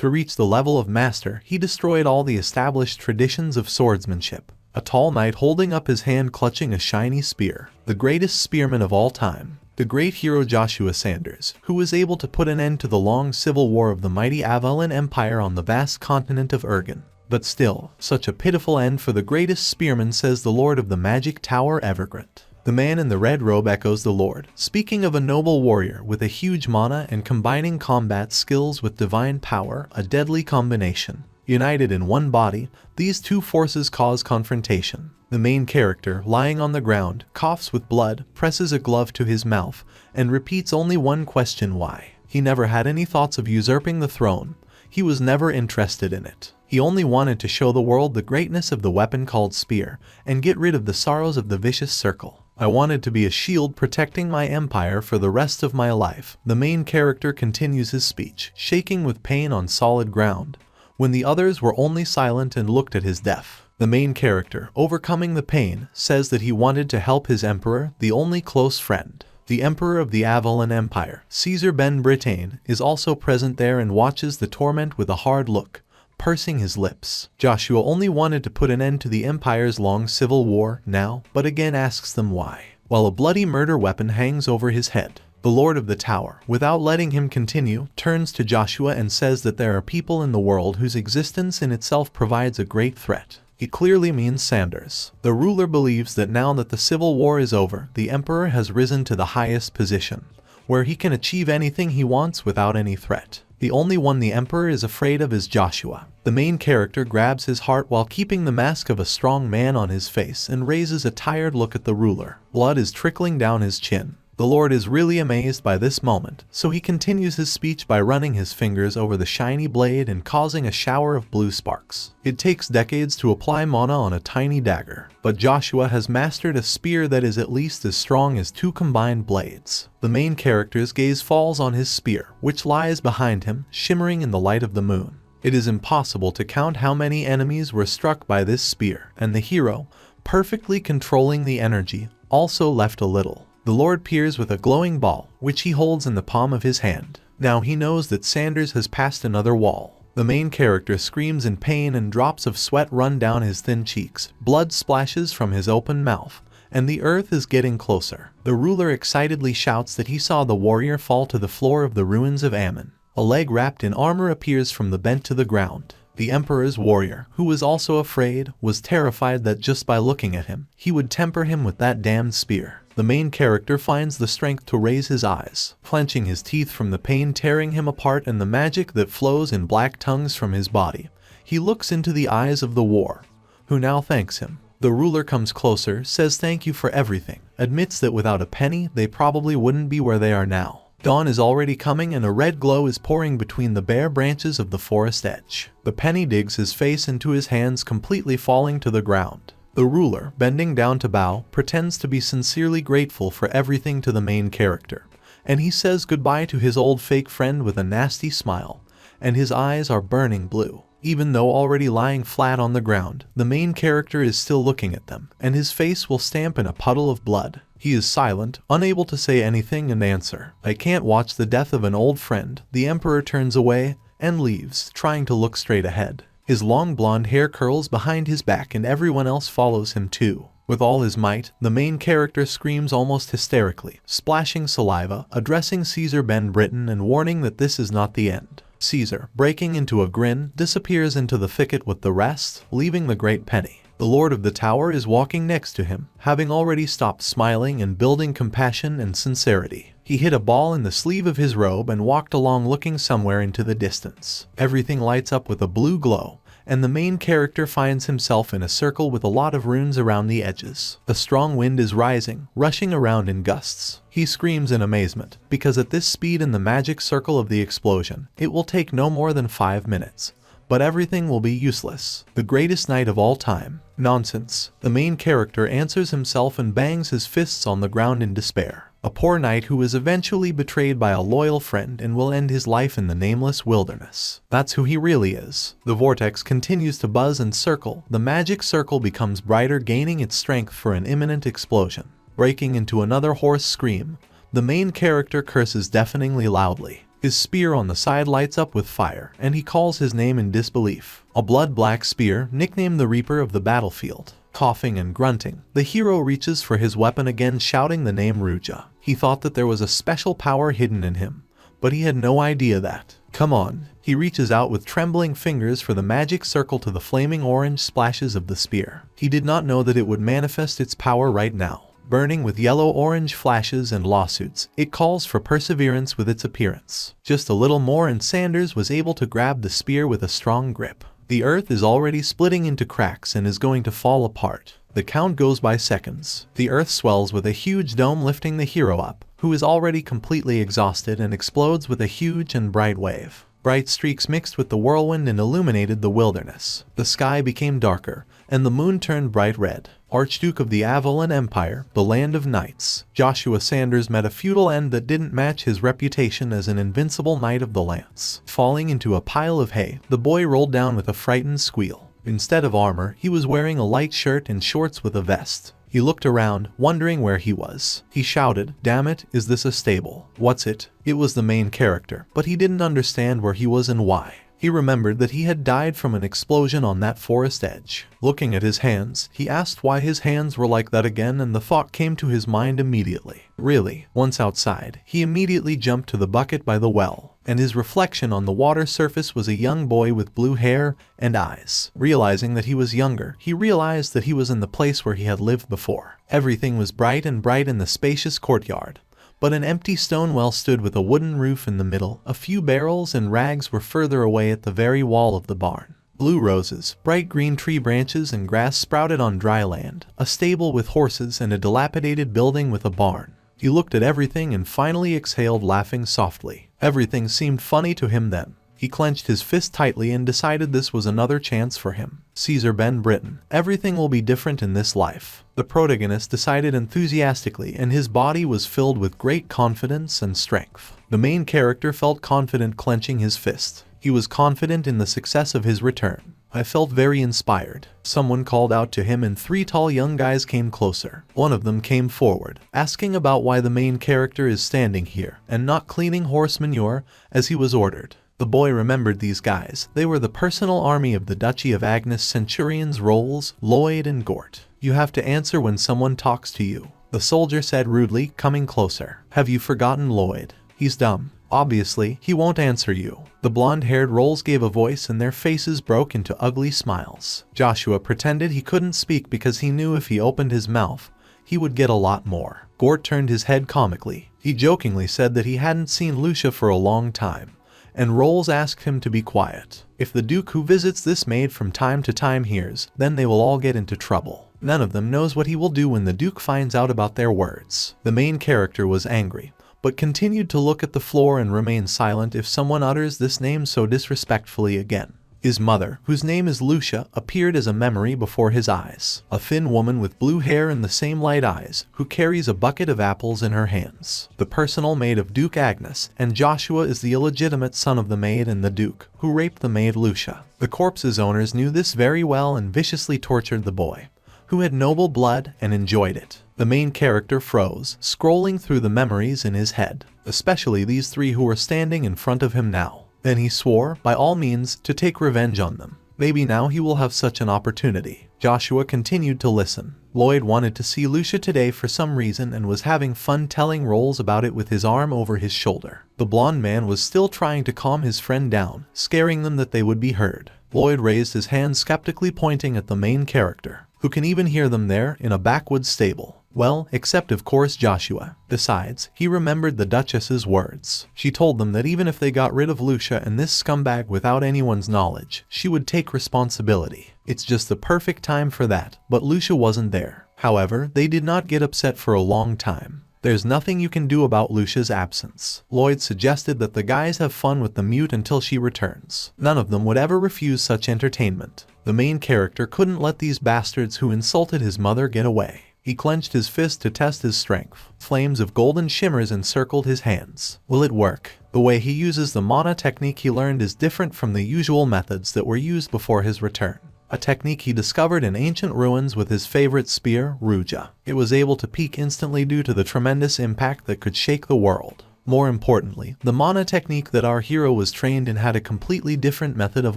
To reach the level of master, he destroyed all the established traditions of swordsmanship. A tall knight holding up his hand clutching a shiny spear, the greatest spearman of all time, the great hero Joshua Sanders, who was able to put an end to the long civil war of the mighty Avalon Empire on the vast continent of Urgan. But still, such a pitiful end for the greatest spearman, says the Lord of the Magic Tower Evergrande. The man in the red robe echoes the Lord, speaking of a noble warrior with a huge mana and combining combat skills with divine power, a deadly combination. United in one body, these two forces cause confrontation. The main character, lying on the ground, coughs with blood, presses a glove to his mouth, and repeats only one question: why? He never had any thoughts of usurping the throne. He was never interested in it. He only wanted to show the world the greatness of the weapon called spear, and get rid of the sorrows of the vicious circle. I wanted to be a shield protecting my empire for the rest of my life. The main character continues his speech, shaking with pain on solid ground, when the others were only silent and looked at his death. The main character, overcoming the pain, says that he wanted to help his emperor, the only close friend. The emperor of the Avalon Empire, Caesar Ben Britain, is also present there and watches the torment with a hard look, pursing his lips. Joshua only wanted to put an end to the empire's long civil war now, but again asks them why, while a bloody murder weapon hangs over his head. The Lord of the Tower, without letting him continue, turns to Joshua and says that there are people in the world whose existence in itself provides a great threat. He clearly means Sanders. The ruler believes that now that the civil war is over, the emperor has risen to the highest position, where he can achieve anything he wants without any threat. The only one the emperor is afraid of is Joshua. The main character grabs his heart while keeping the mask of a strong man on his face and raises a tired look at the ruler. Blood is trickling down his chin. The Lord is really amazed by this moment, so he continues his speech by running his fingers over the shiny blade and causing a shower of blue sparks. It takes decades to apply mana on a tiny dagger, but Joshua has mastered a spear that is at least as strong as two combined blades. The main character's gaze falls on his spear, which lies behind him, shimmering in the light of the moon. It is impossible to count how many enemies were struck by this spear, and the hero, perfectly controlling the energy, also left a little. The Lord peers with a glowing ball, which he holds in the palm of his hand. Now he knows that Sanders has passed another wall. The main character screams in pain and drops of sweat run down his thin cheeks. Blood splashes from his open mouth, and the earth is getting closer. The ruler excitedly shouts that he saw the warrior fall to the floor of the ruins of Ammon. A leg wrapped in armor appears from the bent to the ground. The emperor's warrior, who was also afraid, was terrified that just by looking at him, he would temper him with that damned spear. The main character finds the strength to raise his eyes, clenching his teeth from the pain tearing him apart and the magic that flows in black tongues from his body. He looks into the eyes of the war, who now thanks him. The ruler comes closer, says thank you for everything, admits that without a penny they probably wouldn't be where they are now. Dawn is already coming and a red glow is pouring between the bare branches of the forest edge. The penny digs his face into his hands, completely falling to the ground. The ruler, bending down to bow, pretends to be sincerely grateful for everything to the main character, and he says goodbye to his old fake friend with a nasty smile, and his eyes are burning blue. Even though already lying flat on the ground, the main character is still looking at them, and his face will stamp in a puddle of blood. He is silent, unable to say anything in answer. I can't watch the death of an old friend. The emperor turns away and leaves, trying to look straight ahead. His long blonde hair curls behind his back and everyone else follows him too. With all his might, the main character screams almost hysterically, splashing saliva, addressing Caesar Ben Britain and warning that this is not the end. Caesar, breaking into a grin, disappears into the thicket with the rest, leaving the great penny. The Lord of the Tower is walking next to him, having already stopped smiling and building compassion and sincerity. He hid a ball in the sleeve of his robe and walked along looking somewhere into the distance. Everything lights up with a blue glow, and the main character finds himself in a circle with a lot of runes around the edges. A strong wind is rising, rushing around in gusts. He screams in amazement, because at this speed in the magic circle of the explosion, it will take no more than 5 minutes. But everything will be useless. The greatest night of all time. Nonsense. The main character answers himself and bangs his fists on the ground in despair. A poor knight who is eventually betrayed by a loyal friend and will end his life in the nameless wilderness. That's who he really is. The vortex continues to buzz and circle. The magic circle becomes brighter, gaining its strength for an imminent explosion. Breaking into another hoarse scream, the main character curses deafeningly loudly. His spear on the side lights up with fire, and he calls his name in disbelief. A blood-black spear, nicknamed the Reaper of the battlefield. Coughing and grunting, the hero reaches for his weapon again, shouting the name Ruja. He thought that there was a special power hidden in him, but he had no idea that. Come on. He reaches out with trembling fingers for the magic circle to the flaming orange splashes of the spear. He did not know that it would manifest its power right now. Burning with yellow-orange flashes and lawsuits, it calls for perseverance with its appearance. Just a little more and Sanders was able to grab the spear with a strong grip. The earth is already splitting into cracks and is going to fall apart. The count goes by seconds. The earth swells with a huge dome lifting the hero up, who is already completely exhausted, and explodes with a huge and bright wave. Bright streaks mixed with the whirlwind and illuminated the wilderness. The sky became darker, and the moon turned bright red. Archduke of the Avalon Empire, the land of knights, Joshua Sanders met a futile end that didn't match his reputation as an invincible knight of the lance. Falling into a pile of hay, the boy rolled down with a frightened squeal. Instead of armor, he was wearing a light shirt and shorts with a vest. He looked around, wondering where he was. He shouted, "Damn it, is this a stable?" "What's it?" It was the main character, but he didn't understand where he was and why. He remembered that he had died from an explosion on that forest edge. Looking at his hands, he asked why his hands were like that again, and the thought came to his mind immediately. Really, once outside, he immediately jumped to the bucket by the well, and his reflection on the water surface was a young boy with blue hair and eyes. Realizing that he was younger, he realized that he was in the place where he had lived before. Everything was bright and bright in the spacious courtyard. But an empty stone well stood with a wooden roof in the middle. A few barrels and rags were further away at the very wall of the barn. Blue roses, bright green tree branches and grass sprouted on dry land, a stable with horses and a dilapidated building with a barn. He looked at everything and finally exhaled, laughing softly. Everything seemed funny to him then. He clenched his fist tightly and decided this was another chance for him. Caesar Ben Britain. Everything will be different in this life. The protagonist decided enthusiastically, and his body was filled with great confidence and strength. The main character felt confident, clenching his fist. He was confident in the success of his return. I felt very inspired. Someone called out to him and 3 tall young guys came closer. One of them came forward, asking about why the main character is standing here and not cleaning horse manure as he was ordered. The boy remembered these guys. They were the personal army of the Duchy of Agnes, Centurions Rolls, Lloyd and Gort. "You have to answer when someone talks to you," the soldier said rudely, coming closer. "Have you forgotten Lloyd? He's dumb. Obviously, he won't answer you." The blonde-haired Rolls gave a voice and their faces broke into ugly smiles. Joshua pretended he couldn't speak because he knew if he opened his mouth, he would get a lot more. Gort turned his head comically. He jokingly said that he hadn't seen Lucia for a long time, and Rolls asked him to be quiet. If the Duke who visits this maid from time to time hears, then they will all get into trouble. None of them knows what he will do when the Duke finds out about their words. The main character was angry, but continued to look at the floor and remain silent if someone utters this name so disrespectfully again. His mother, whose name is Lucia, appeared as a memory before his eyes. A thin woman with blue hair and the same light eyes, who carries a bucket of apples in her hands. The personal maid of Duke Agnes, and Joshua is the illegitimate son of the maid and the Duke, who raped the maid Lucia. The corpse's owners knew this very well and viciously tortured the boy, who had noble blood and enjoyed it. The main character froze, scrolling through the memories in his head, especially these 3 who were standing in front of him now. Then he swore, by all means, to take revenge on them. Maybe now he will have such an opportunity. Joshua continued to listen. Lloyd wanted to see Lucia today for some reason and was having fun telling Rolls about it with his arm over his shoulder. The blonde man was still trying to calm his friend down, scaring them that they would be heard. Lloyd raised his hand skeptically, pointing at the main character, who can even hear them there in a backwoods stable. Well, except of course Joshua. Besides, he remembered the Duchess's words. She told them that even if they got rid of Lucia and this scumbag without anyone's knowledge, she would take responsibility. It's just the perfect time for that, but Lucia wasn't there. However, they did not get upset for a long time. There's nothing you can do about Lucia's absence. Lloyd suggested that the guys have fun with the mute until she returns. None of them would ever refuse such entertainment. The main character couldn't let these bastards who insulted his mother get away. He clenched his fist to test his strength. Flames of golden shimmers encircled his hands. Will it work? The way he uses the mana technique he learned is different from the usual methods that were used before his return. A technique he discovered in ancient ruins with his favorite spear, Ruja. It was able to peak instantly due to the tremendous impact that could shake the world. More importantly, the mana technique that our hero was trained in had a completely different method of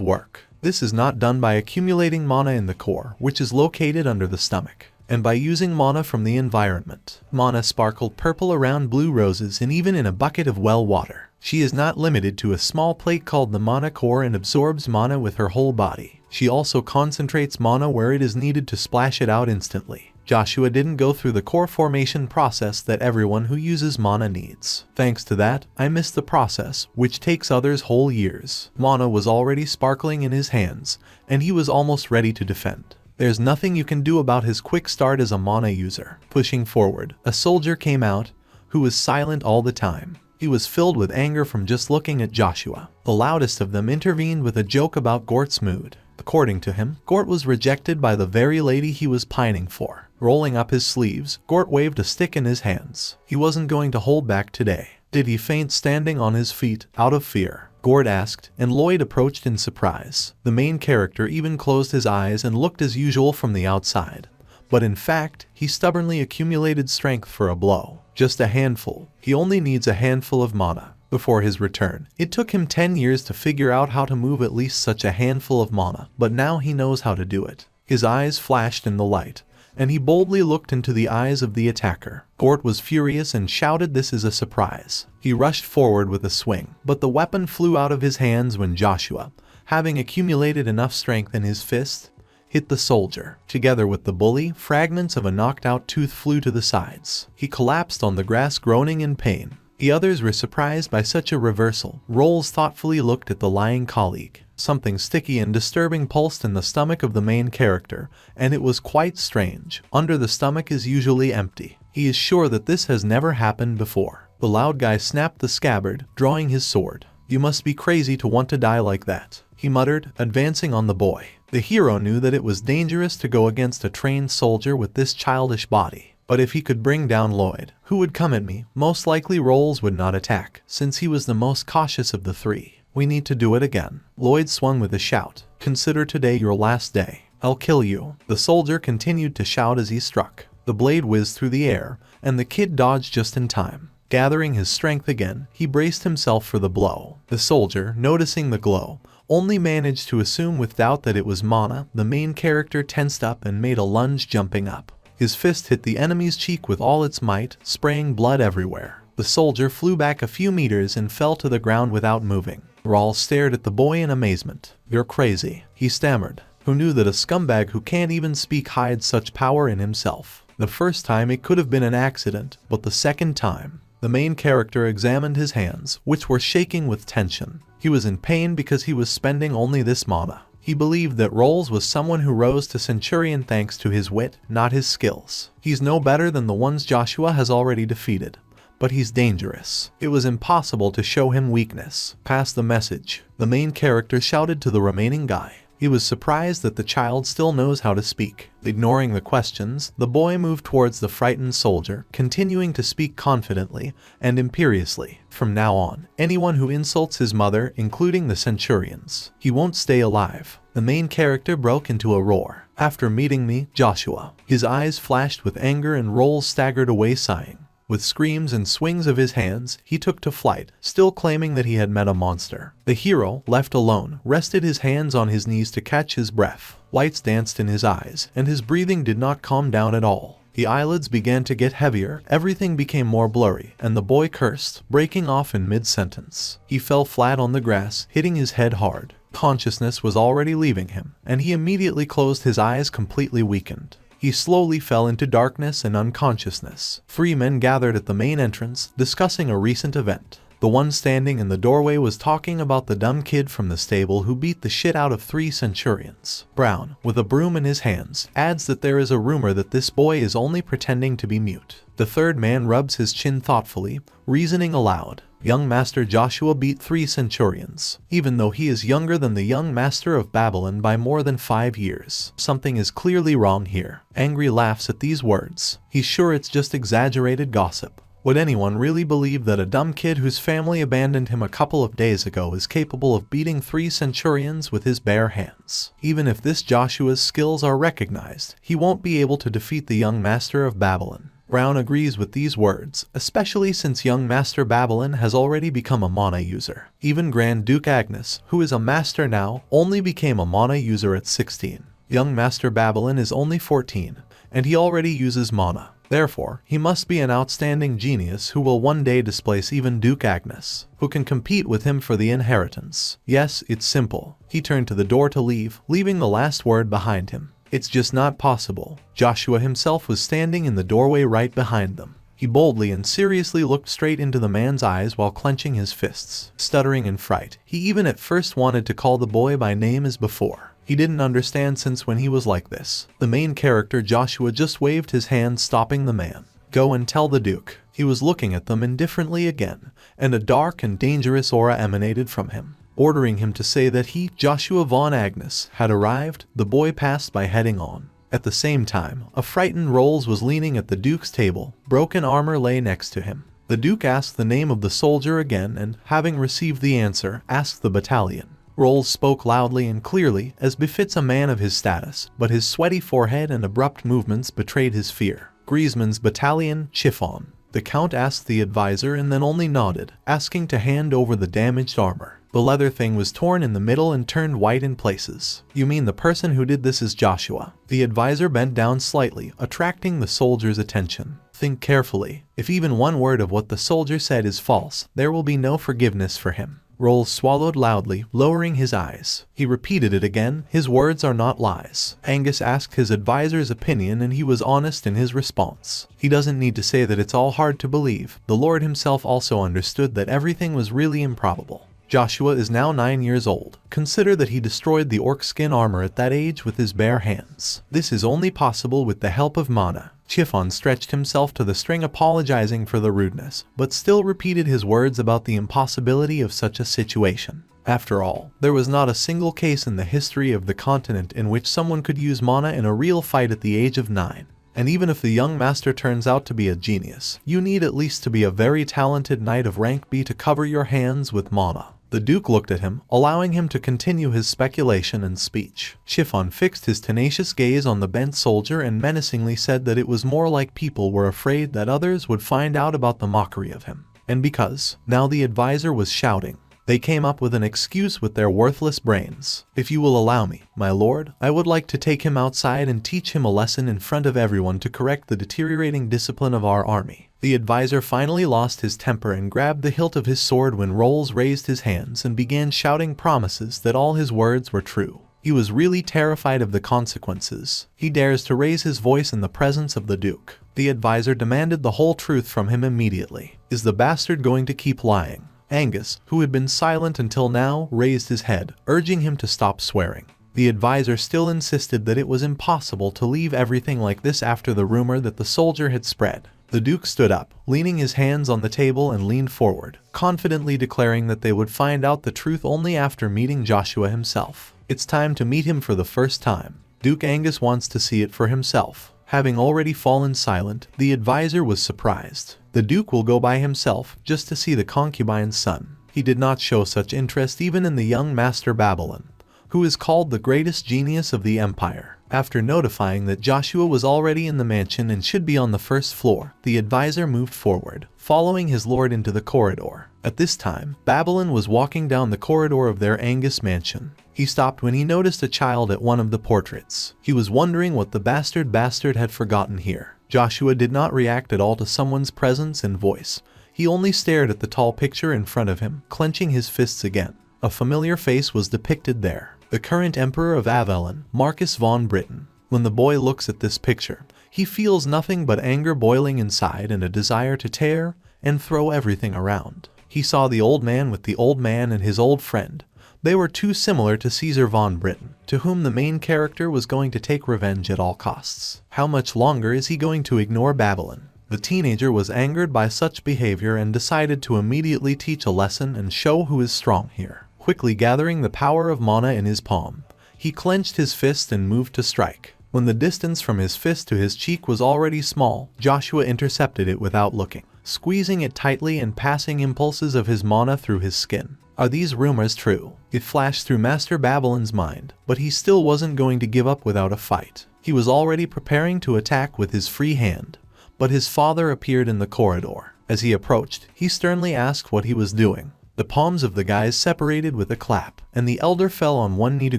work. This is not done by accumulating mana in the core, which is located under the stomach, and by using mana from the environment. Mana sparkled purple around blue roses and even in a bucket of well water. She is not limited to a small plate called the mana core and absorbs mana with her whole body. She also concentrates mana where it is needed to splash it out instantly. Joshua didn't go through the core formation process that everyone who uses mana needs. Thanks to that, I missed the process, which takes others whole years. Mana was already sparkling in his hands, and he was almost ready to defend. There's nothing you can do about his quick start as a mana user. Pushing forward, a soldier came out, who was silent all the time. He was filled with anger from just looking at Joshua. The loudest of them intervened with a joke about Gort's mood. According to him, Gort was rejected by the very lady he was pining for. Rolling up his sleeves, Gort waved a stick in his hands. He wasn't going to hold back today. Did he faint standing on his feet, out of fear? Gort asked, and Lloyd approached in surprise. The main character even closed his eyes and looked as usual from the outside. But in fact, he stubbornly accumulated strength for a blow. Just a handful. He only needs a handful of mana. Before his return, it took him 10 years to figure out how to move at least such a handful of mana, but now he knows how to do it. His eyes flashed in the light, and he boldly looked into the eyes of the attacker. Gort was furious and shouted, "This is a surprise." He rushed forward with a swing, but the weapon flew out of his hands when Joshua, having accumulated enough strength in his fist, hit the soldier. Together with the bully, fragments of a knocked-out tooth flew to the sides. He collapsed on the grass, groaning in pain. The others were surprised by such a reversal. Rolls thoughtfully looked at the lying colleague. Something sticky and disturbing pulsed in the stomach of the main character, and it was quite strange. Under the stomach is usually empty. He is sure that this has never happened before. The loud guy snapped the scabbard, drawing his sword. "You must be crazy to want to die like that," he muttered, advancing on the boy. The hero knew that it was dangerous to go against a trained soldier with this childish body. But if he could bring down Lloyd, who would come at me? Most likely Rolls would not attack, since he was the most cautious of the three. "We need to do it again." Lloyd swung with a shout. "Consider today your last day. I'll kill you." The soldier continued to shout as he struck. The blade whizzed through the air, and the kid dodged just in time. Gathering his strength again, he braced himself for the blow. The soldier, noticing the glow, only managed to assume with doubt that it was mana. The main character tensed up and made a lunge, jumping up. His fist hit the enemy's cheek with all its might, spraying blood everywhere. The soldier flew back a few meters and fell to the ground without moving. Rawl stared at the boy in amazement. "You're crazy," he stammered. Who knew that a scumbag who can't even speak hides such power in himself? The first time it could have been an accident, but the second time... The main character examined his hands, which were shaking with tension. He was in pain because he was spending only this mana. He believed that Rolls was someone who rose to Centurion thanks to his wit, not his skills. He's no better than the ones Joshua has already defeated. But he's dangerous. It was impossible to show him weakness. "Pass the message," the main character shouted to the remaining guy. He was surprised that the child still knows how to speak. Ignoring the questions, the boy moved towards the frightened soldier, continuing to speak confidently and imperiously. "From now on, anyone who insults his mother, including the Centurions, he won't stay alive." The main character broke into a roar. "After meeting me, Joshua." His eyes flashed with anger and Rolls staggered away sighing. With screams and swings of his hands, he took to flight, still claiming that he had met a monster. The hero, left alone, rested his hands on his knees to catch his breath. Lights danced in his eyes, and his breathing did not calm down at all. The eyelids began to get heavier, everything became more blurry, and the boy cursed, breaking off in mid-sentence. He fell flat on the grass, hitting his head hard. Consciousness was already leaving him, and he immediately closed his eyes, completely weakened. He slowly fell into darkness and unconsciousness. 3 men gathered at the main entrance, discussing a recent event. The one standing in the doorway was talking about the dumb kid from the stable who beat the shit out of 3 Centurions. Brown, with a broom in his hands, adds that there is a rumor that this boy is only pretending to be mute. The third man rubs his chin thoughtfully, reasoning aloud. Young Master Joshua beat 3 Centurions, even though he is younger than the young Master of Babylon by more than 5 years. Something is clearly wrong here. Angry laughs at these words. He's sure it's just exaggerated gossip. Would anyone really believe that a dumb kid whose family abandoned him a couple of days ago is capable of beating 3 Centurions with his bare hands? Even if this Joshua's skills are recognized, he won't be able to defeat the young Master of Babylon. Brown agrees with these words, especially since young Master Babylon has already become a mana user. Even Grand Duke Agnes, who is a master now, only became a mana user at 16. Young Master Babylon is only 14, and he already uses mana. Therefore, he must be an outstanding genius who will one day displace even Duke Agnes, who can compete with him for the inheritance. Yes, it's simple. He turned to the door to leave, leaving the last word behind him. It's just not possible. Joshua himself was standing in the doorway right behind them. He boldly and seriously looked straight into the man's eyes while clenching his fists, stuttering in fright. He even at first wanted to call the boy by name as before. He didn't understand since when he was like this. The main character Joshua just waved his hand, stopping the man. Go and tell the Duke. He was looking at them indifferently again, and a dark and dangerous aura emanated from him, ordering him to say that he, Joshua von Agnes, had arrived. The boy passed by heading on. At the same time, a frightened Rolls was leaning at the Duke's table. Broken armor lay next to him. The Duke asked the name of the soldier again and, having received the answer, asked the battalion. Rolls spoke loudly and clearly, as befits a man of his status, but his sweaty forehead and abrupt movements betrayed his fear. Griezmann's battalion, Chiffon. The Count asked the advisor and then only nodded, asking to hand over the damaged armor. The leather thing was torn in the middle and turned white in places. You mean the person who did this is Joshua? The advisor bent down slightly, attracting the soldier's attention. Think carefully. If even one word of what the soldier said is false, there will be no forgiveness for him. Rolls swallowed loudly, lowering his eyes. He repeated it again. His words are not lies. Angus asked his advisor's opinion and he was honest in his response. He doesn't need to say that it's all hard to believe. The Lord himself also understood that everything was really improbable. Joshua is now 9 years old. Consider that he destroyed the orc skin armor at that age with his bare hands. This is only possible with the help of mana. Chiffon stretched himself to the string, apologizing for the rudeness, but still repeated his words about the impossibility of such a situation. After all, there was not a single case in the history of the continent in which someone could use mana in a real fight at the age of 9. And even if the young master turns out to be a genius, you need at least to be a very talented knight of rank B to cover your hands with mana. The Duke looked at him, allowing him to continue his speculation and speech. Chiffon fixed his tenacious gaze on the bent soldier and menacingly said that it was more like people were afraid that others would find out about the mockery of him. And because, now the advisor was shouting, they came up with an excuse with their worthless brains. If you will allow me, my lord, I would like to take him outside and teach him a lesson in front of everyone to correct the deteriorating discipline of our army. The advisor finally lost his temper and grabbed the hilt of his sword when Rolls raised his hands and began shouting promises that all his words were true. He was really terrified of the consequences. He dares to raise his voice in the presence of the Duke. The advisor demanded the whole truth from him immediately. Is the bastard going to keep lying? Angus, who had been silent until now, raised his head, urging him to stop swearing. The advisor still insisted that it was impossible to leave everything like this after the rumor that the soldier had spread. The Duke stood up, leaning his hands on the table and leaned forward, confidently declaring that they would find out the truth only after meeting Joshua himself. It's time to meet him for the first time. Duke Angus wants to see it for himself. Having already fallen silent, the advisor was surprised. The Duke will go by himself just to see the concubine's son. He did not show such interest even in the young Master Babylon, who is called the greatest genius of the empire. After notifying that Joshua was already in the mansion and should be on the first floor, the advisor moved forward, following his lord into the corridor. At this time, Babylon was walking down the corridor of their Angus mansion. He stopped when he noticed a child at one of the portraits. He was wondering what the bastard had forgotten here. Joshua did not react at all to someone's presence and voice. He only stared at the tall picture in front of him, clenching his fists again. A familiar face was depicted there. The current Emperor of Avalon, Marcus von Britain. When the boy looks at this picture, he feels nothing but anger boiling inside and a desire to tear and throw everything around. He saw the old man with the old man and his old friend. They were too similar to Caesar von Britain, to whom the main character was going to take revenge at all costs. How much longer is he going to ignore Babylon? The teenager was angered by such behavior and decided to immediately teach a lesson and show who is strong here. Quickly gathering the power of mana in his palm, he clenched his fist and moved to strike. When the distance from his fist to his cheek was already small, Joshua intercepted it without looking, squeezing it tightly and passing impulses of his mana through his skin. Are these rumors true? It flashed through Master Babylon's mind, but he still wasn't going to give up without a fight. He was already preparing to attack with his free hand, but his father appeared in the corridor. As he approached, he sternly asked what he was doing. The palms of the guys separated with a clap, and the elder fell on one knee to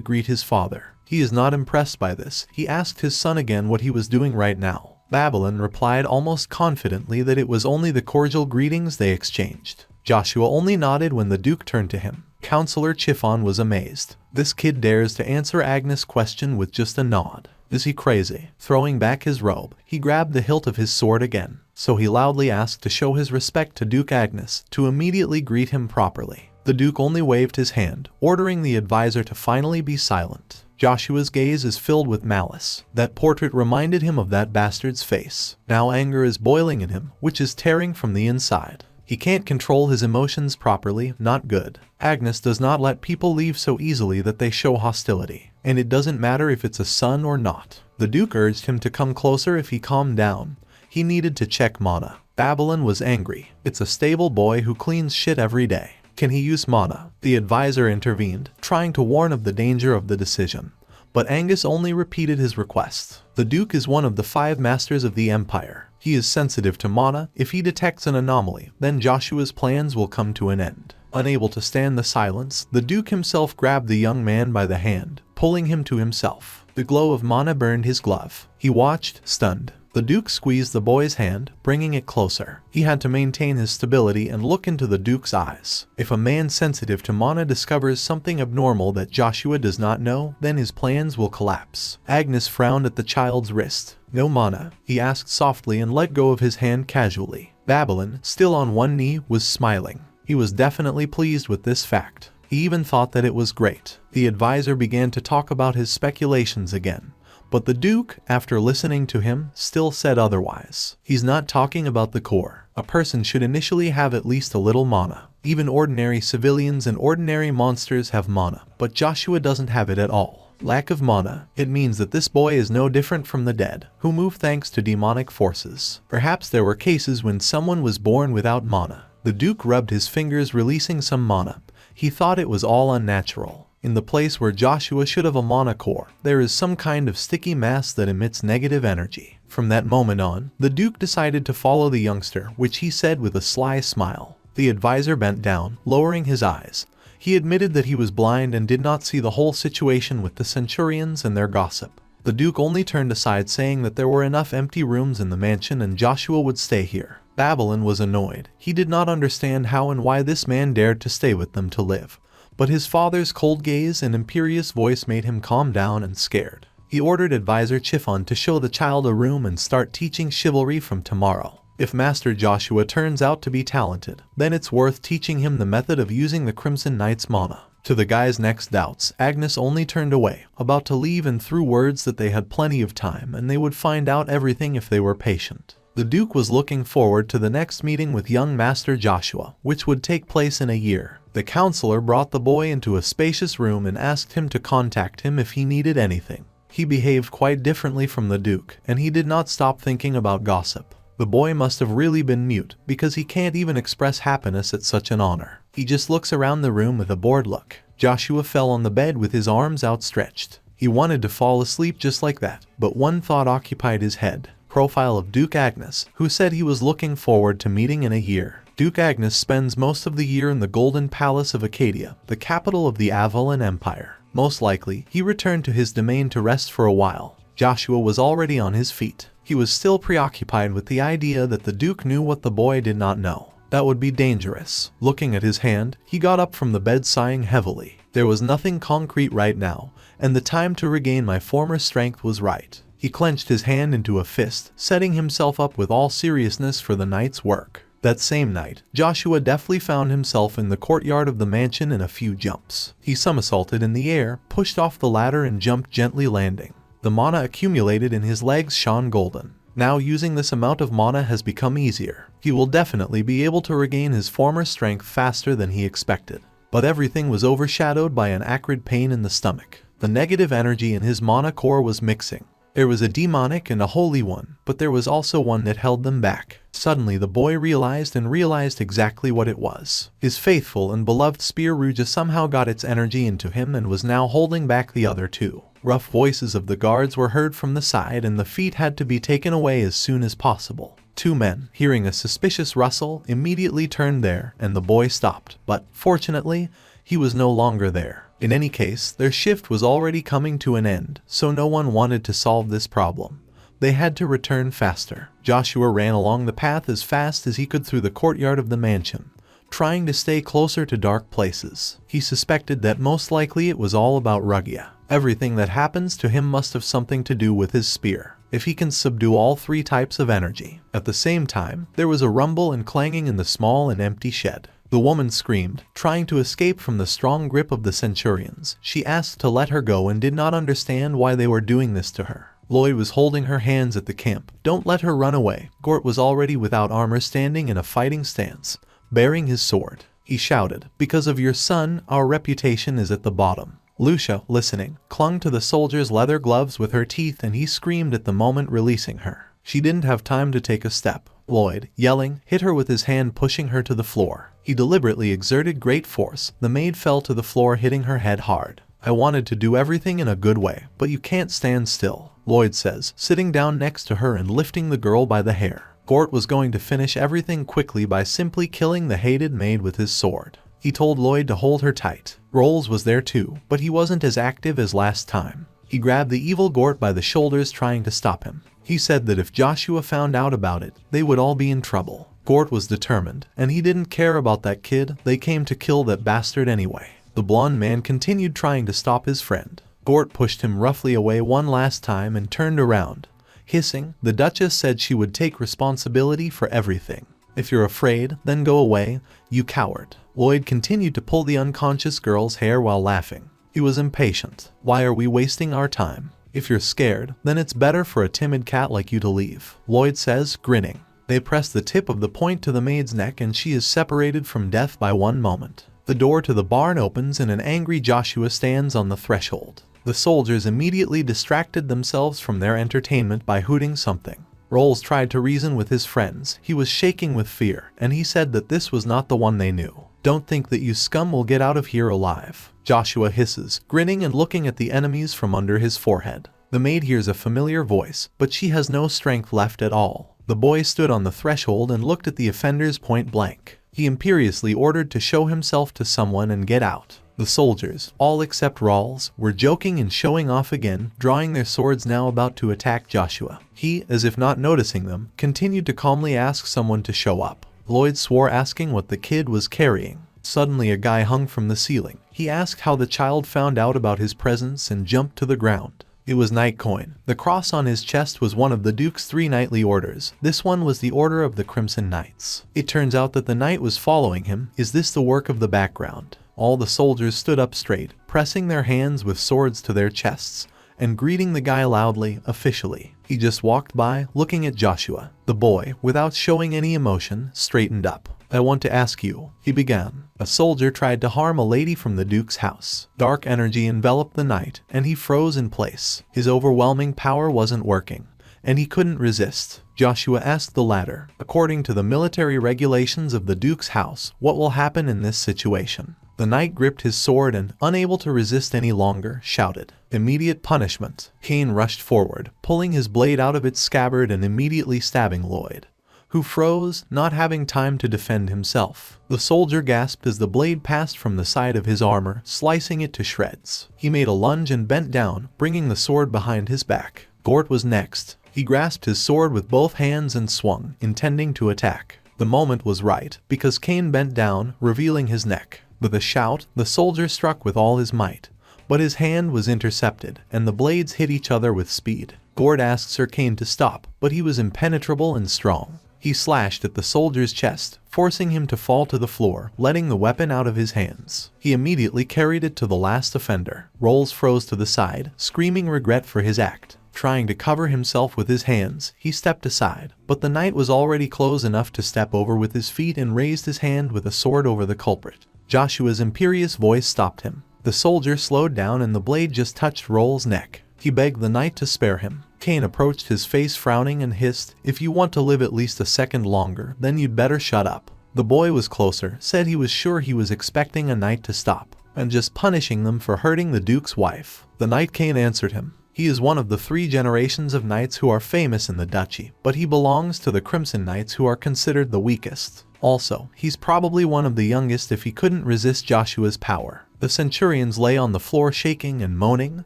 greet his father. He is not impressed by this. He asked his son again what he was doing right now. Babylon replied almost confidently that it was only the cordial greetings they exchanged. Joshua only nodded when the Duke turned to him. Counselor Chiffon was amazed. This kid dares to answer Agnes' question with just a nod. Is he crazy? Throwing back his robe, he grabbed the hilt of his sword again. So he loudly asked to show his respect to Duke Agnes, to immediately greet him properly. The Duke only waved his hand, ordering the advisor to finally be silent. Joshua's gaze is filled with malice. That portrait reminded him of that bastard's face. Now anger is boiling in him, which is tearing from the inside. He can't control his emotions properly, not good. Agnes does not let people leave so easily that they show hostility. And it doesn't matter if it's a son or not. The Duke urged him to come closer if he calmed down. He needed to check Mana. Babylon was angry. It's a stable boy who cleans shit every day. Can he use Mana? The advisor intervened, trying to warn of the danger of the decision. But Angus only repeated his request. The Duke is one of the 5 masters of the Empire. He is sensitive to Mana. If he detects an anomaly, then Joshua's plans will come to an end. Unable to stand the silence, the Duke himself grabbed the young man by the hand, pulling him to himself. The glow of Mana burned his glove. He watched, stunned. The Duke squeezed the boy's hand, bringing it closer. He had to maintain his stability and look into the Duke's eyes. If a man sensitive to Mana discovers something abnormal that Joshua does not know, then his plans will collapse. Agnes frowned at the child's wrist. No Mana, he asked softly and let go of his hand casually. Babylon, still on one knee, was smiling. He was definitely pleased with this fact. He even thought that it was great. The advisor began to talk about his speculations again. But the Duke, after listening to him, still said otherwise. He's not talking about the core. A person should initially have at least a little Mana. Even ordinary civilians and ordinary monsters have Mana, but Joshua doesn't have it at all. Lack of Mana. It means that this boy is no different from the dead, who move thanks to demonic forces. Perhaps there were cases when someone was born without Mana. The Duke rubbed his fingers, releasing some Mana. He thought it was all unnatural. In the place where Joshua should have a Mana core, there is some kind of sticky mass that emits negative energy. From that moment on, the Duke decided to follow the youngster, which he said with a sly smile. The advisor bent down, lowering his eyes. He admitted that he was blind and did not see the whole situation with the Centurions and their gossip. The Duke only turned aside, saying that there were enough empty rooms in the mansion and Joshua would stay here. Babylon was annoyed. He did not understand how and why this man dared to stay with them to live. But his father's cold gaze and imperious voice made him calm down and scared. He ordered advisor Chiffon to show the child a room and start teaching chivalry from tomorrow. If Master Joshua turns out to be talented, then it's worth teaching him the method of using the Crimson Knight's Mana. To the guy's next doubts, Agnes only turned away, about to leave, and threw words that they had plenty of time and they would find out everything if they were patient. The Duke was looking forward to the next meeting with young Master Joshua, which would take place in a year. The counselor brought the boy into a spacious room and asked him to contact him if he needed anything. He behaved quite differently from the Duke, and he did not stop thinking about gossip. The boy must have really been mute, because he can't even express happiness at such an honor. He just looks around the room with a bored look. Joshua fell on the bed with his arms outstretched. He wanted to fall asleep just like that, but one thought occupied his head. Profile of Duke Agnes, who said he was looking forward to meeting in a year. Duke Agnes spends most of the year in the Golden Palace of Acadia, the capital of the Avalon Empire. Most likely, he returned to his domain to rest for a while. Joshua was already on his feet. He was still preoccupied with the idea that the Duke knew what the boy did not know. That would be dangerous. Looking at his hand, he got up from the bed, sighing heavily. There was nothing concrete right now, and the time to regain my former strength was right. He clenched his hand into a fist, setting himself up with all seriousness for the night's work. That same night, Joshua deftly found himself in the courtyard of the mansion in a few jumps. He somersaulted in the air, pushed off the ladder and jumped, gently landing. The Mana accumulated in his legs shone golden. Now using this amount of Mana has become easier. He will definitely be able to regain his former strength faster than he expected. But everything was overshadowed by an acrid pain in the stomach. The negative energy in his Mana core was mixing. There was a demonic and a holy one, but there was also one that held them back. Suddenly the boy realized exactly what it was. His faithful and beloved spear Ruja somehow got its energy into him and was now holding back the other two. Rough voices of the guards were heard from the side and the feet had to be taken away as soon as possible. Two men, hearing a suspicious rustle, immediately turned there, and the boy stopped, but, fortunately, he was no longer there. In any case, their shift was already coming to an end, so no one wanted to solve this problem. They had to return faster. Joshua ran along the path as fast as he could through the courtyard of the mansion, trying to stay closer to dark places. He suspected that most likely it was all about Rugia. Everything that happens to him must have something to do with his spear, if he can subdue all three types of energy. At the same time, there was a rumble and clanging in the small and empty shed. The woman screamed, trying to escape from the strong grip of the centurions. She asked to let her go and did not understand why they were doing this to her. Lloyd was holding her hands at the camp. Don't let her run away. Gort was already without armor, standing in a fighting stance, bearing his sword. He shouted, because of your son, our reputation is at the bottom. Lucia, listening, clung to the soldier's leather gloves with her teeth, and he screamed at the moment, releasing her. She didn't have time to take a step. Lloyd, yelling, hit her with his hand, pushing her to the floor. He deliberately exerted great force. The maid fell to the floor, hitting her head hard. I wanted to do everything in a good way, but you can't stand still, Lloyd says, sitting down next to her and lifting the girl by the hair. Gort was going to finish everything quickly by simply killing the hated maid with his sword. He told Lloyd to hold her tight. Rolls was there too, but he wasn't as active as last time. He grabbed the evil Gort by the shoulders, trying to stop him. He said that if Joshua found out about it, they would all be in trouble. Gort was determined, and he didn't care about that kid. They came to kill that bastard anyway. The blonde man continued trying to stop his friend. Gort pushed him roughly away one last time and turned around, hissing. The Duchess said she would take responsibility for everything. If you're afraid, then go away, you coward. Lloyd continued to pull the unconscious girl's hair while laughing. He was impatient. Why are we wasting our time? If you're scared, then it's better for a timid cat like you to leave, Lloyd says, grinning. They press the tip of the point to the maid's neck, and she is separated from death by one moment. The door to the barn opens and an angry Joshua stands on the threshold. The soldiers immediately distracted themselves from their entertainment by hooting something. Rolls tried to reason with his friends. He was shaking with fear, and he said that this was not the one they knew. Don't think that you scum will get out of here alive, Joshua hisses, grinning and looking at the enemies from under his forehead. The maid hears a familiar voice, but she has no strength left at all. The boy stood on the threshold and looked at the offenders point blank. He imperiously ordered to show himself to someone and get out. The soldiers, all except Rawls, were joking and showing off again, drawing their swords now about to attack Joshua. He, as if not noticing them, continued to calmly ask someone to show up. Lloyd swore, asking what the kid was carrying. Suddenly a guy hung from the ceiling. He asked how the child found out about his presence and jumped to the ground. It was Nightcoin. The cross on his chest was one of the Duke's 3 knightly orders. This one was the Order of the Crimson Knights. It turns out that the knight was following him. Is this the work of the background? All the soldiers stood up straight, pressing their hands with swords to their chests, and greeting the guy loudly, officially. He just walked by, looking at Joshua. The boy, without showing any emotion, straightened up. I want to ask you, he began. A soldier tried to harm a lady from the Duke's house. Dark energy enveloped the knight, and he froze in place. His overwhelming power wasn't working, and he couldn't resist. Joshua asked the latter, according to the military regulations of the Duke's house, what will happen in this situation? The knight gripped his sword and, unable to resist any longer, shouted, immediate punishment. Cain rushed forward, pulling his blade out of its scabbard and immediately stabbing Lloyd, who froze, not having time to defend himself. The soldier gasped as the blade passed from the side of his armor, slicing it to shreds. He made a lunge and bent down, bringing the sword behind his back. Gort was next. He grasped his sword with both hands and swung, intending to attack. The moment was right, because Cain bent down, revealing his neck. With a shout, the soldier struck with all his might, but his hand was intercepted, and the blades hit each other with speed. Gort asked Sir Cain to stop, but he was impenetrable and strong. He slashed at the soldier's chest, forcing him to fall to the floor, letting the weapon out of his hands. He immediately carried it to the last offender. Rolls froze to the side, screaming regret for his act. Trying to cover himself with his hands, he stepped aside, but the knight was already close enough to step over with his feet and raised his hand with a sword over the culprit. Joshua's imperious voice stopped him. The soldier slowed down and the blade just touched Roll's neck. He begged the knight to spare him. Cain approached his face frowning and hissed, if you want to live at least a second longer, then you'd better shut up. The boy was closer, said he was sure he was expecting a knight to stop, and just punishing them for hurting the Duke's wife. The knight Cain answered him. He is one of the 3 generations of knights who are famous in the duchy, but he belongs to the Crimson Knights who are considered the weakest. Also, he's probably one of the youngest if he couldn't resist Joshua's power. The centurions lay on the floor shaking and moaning.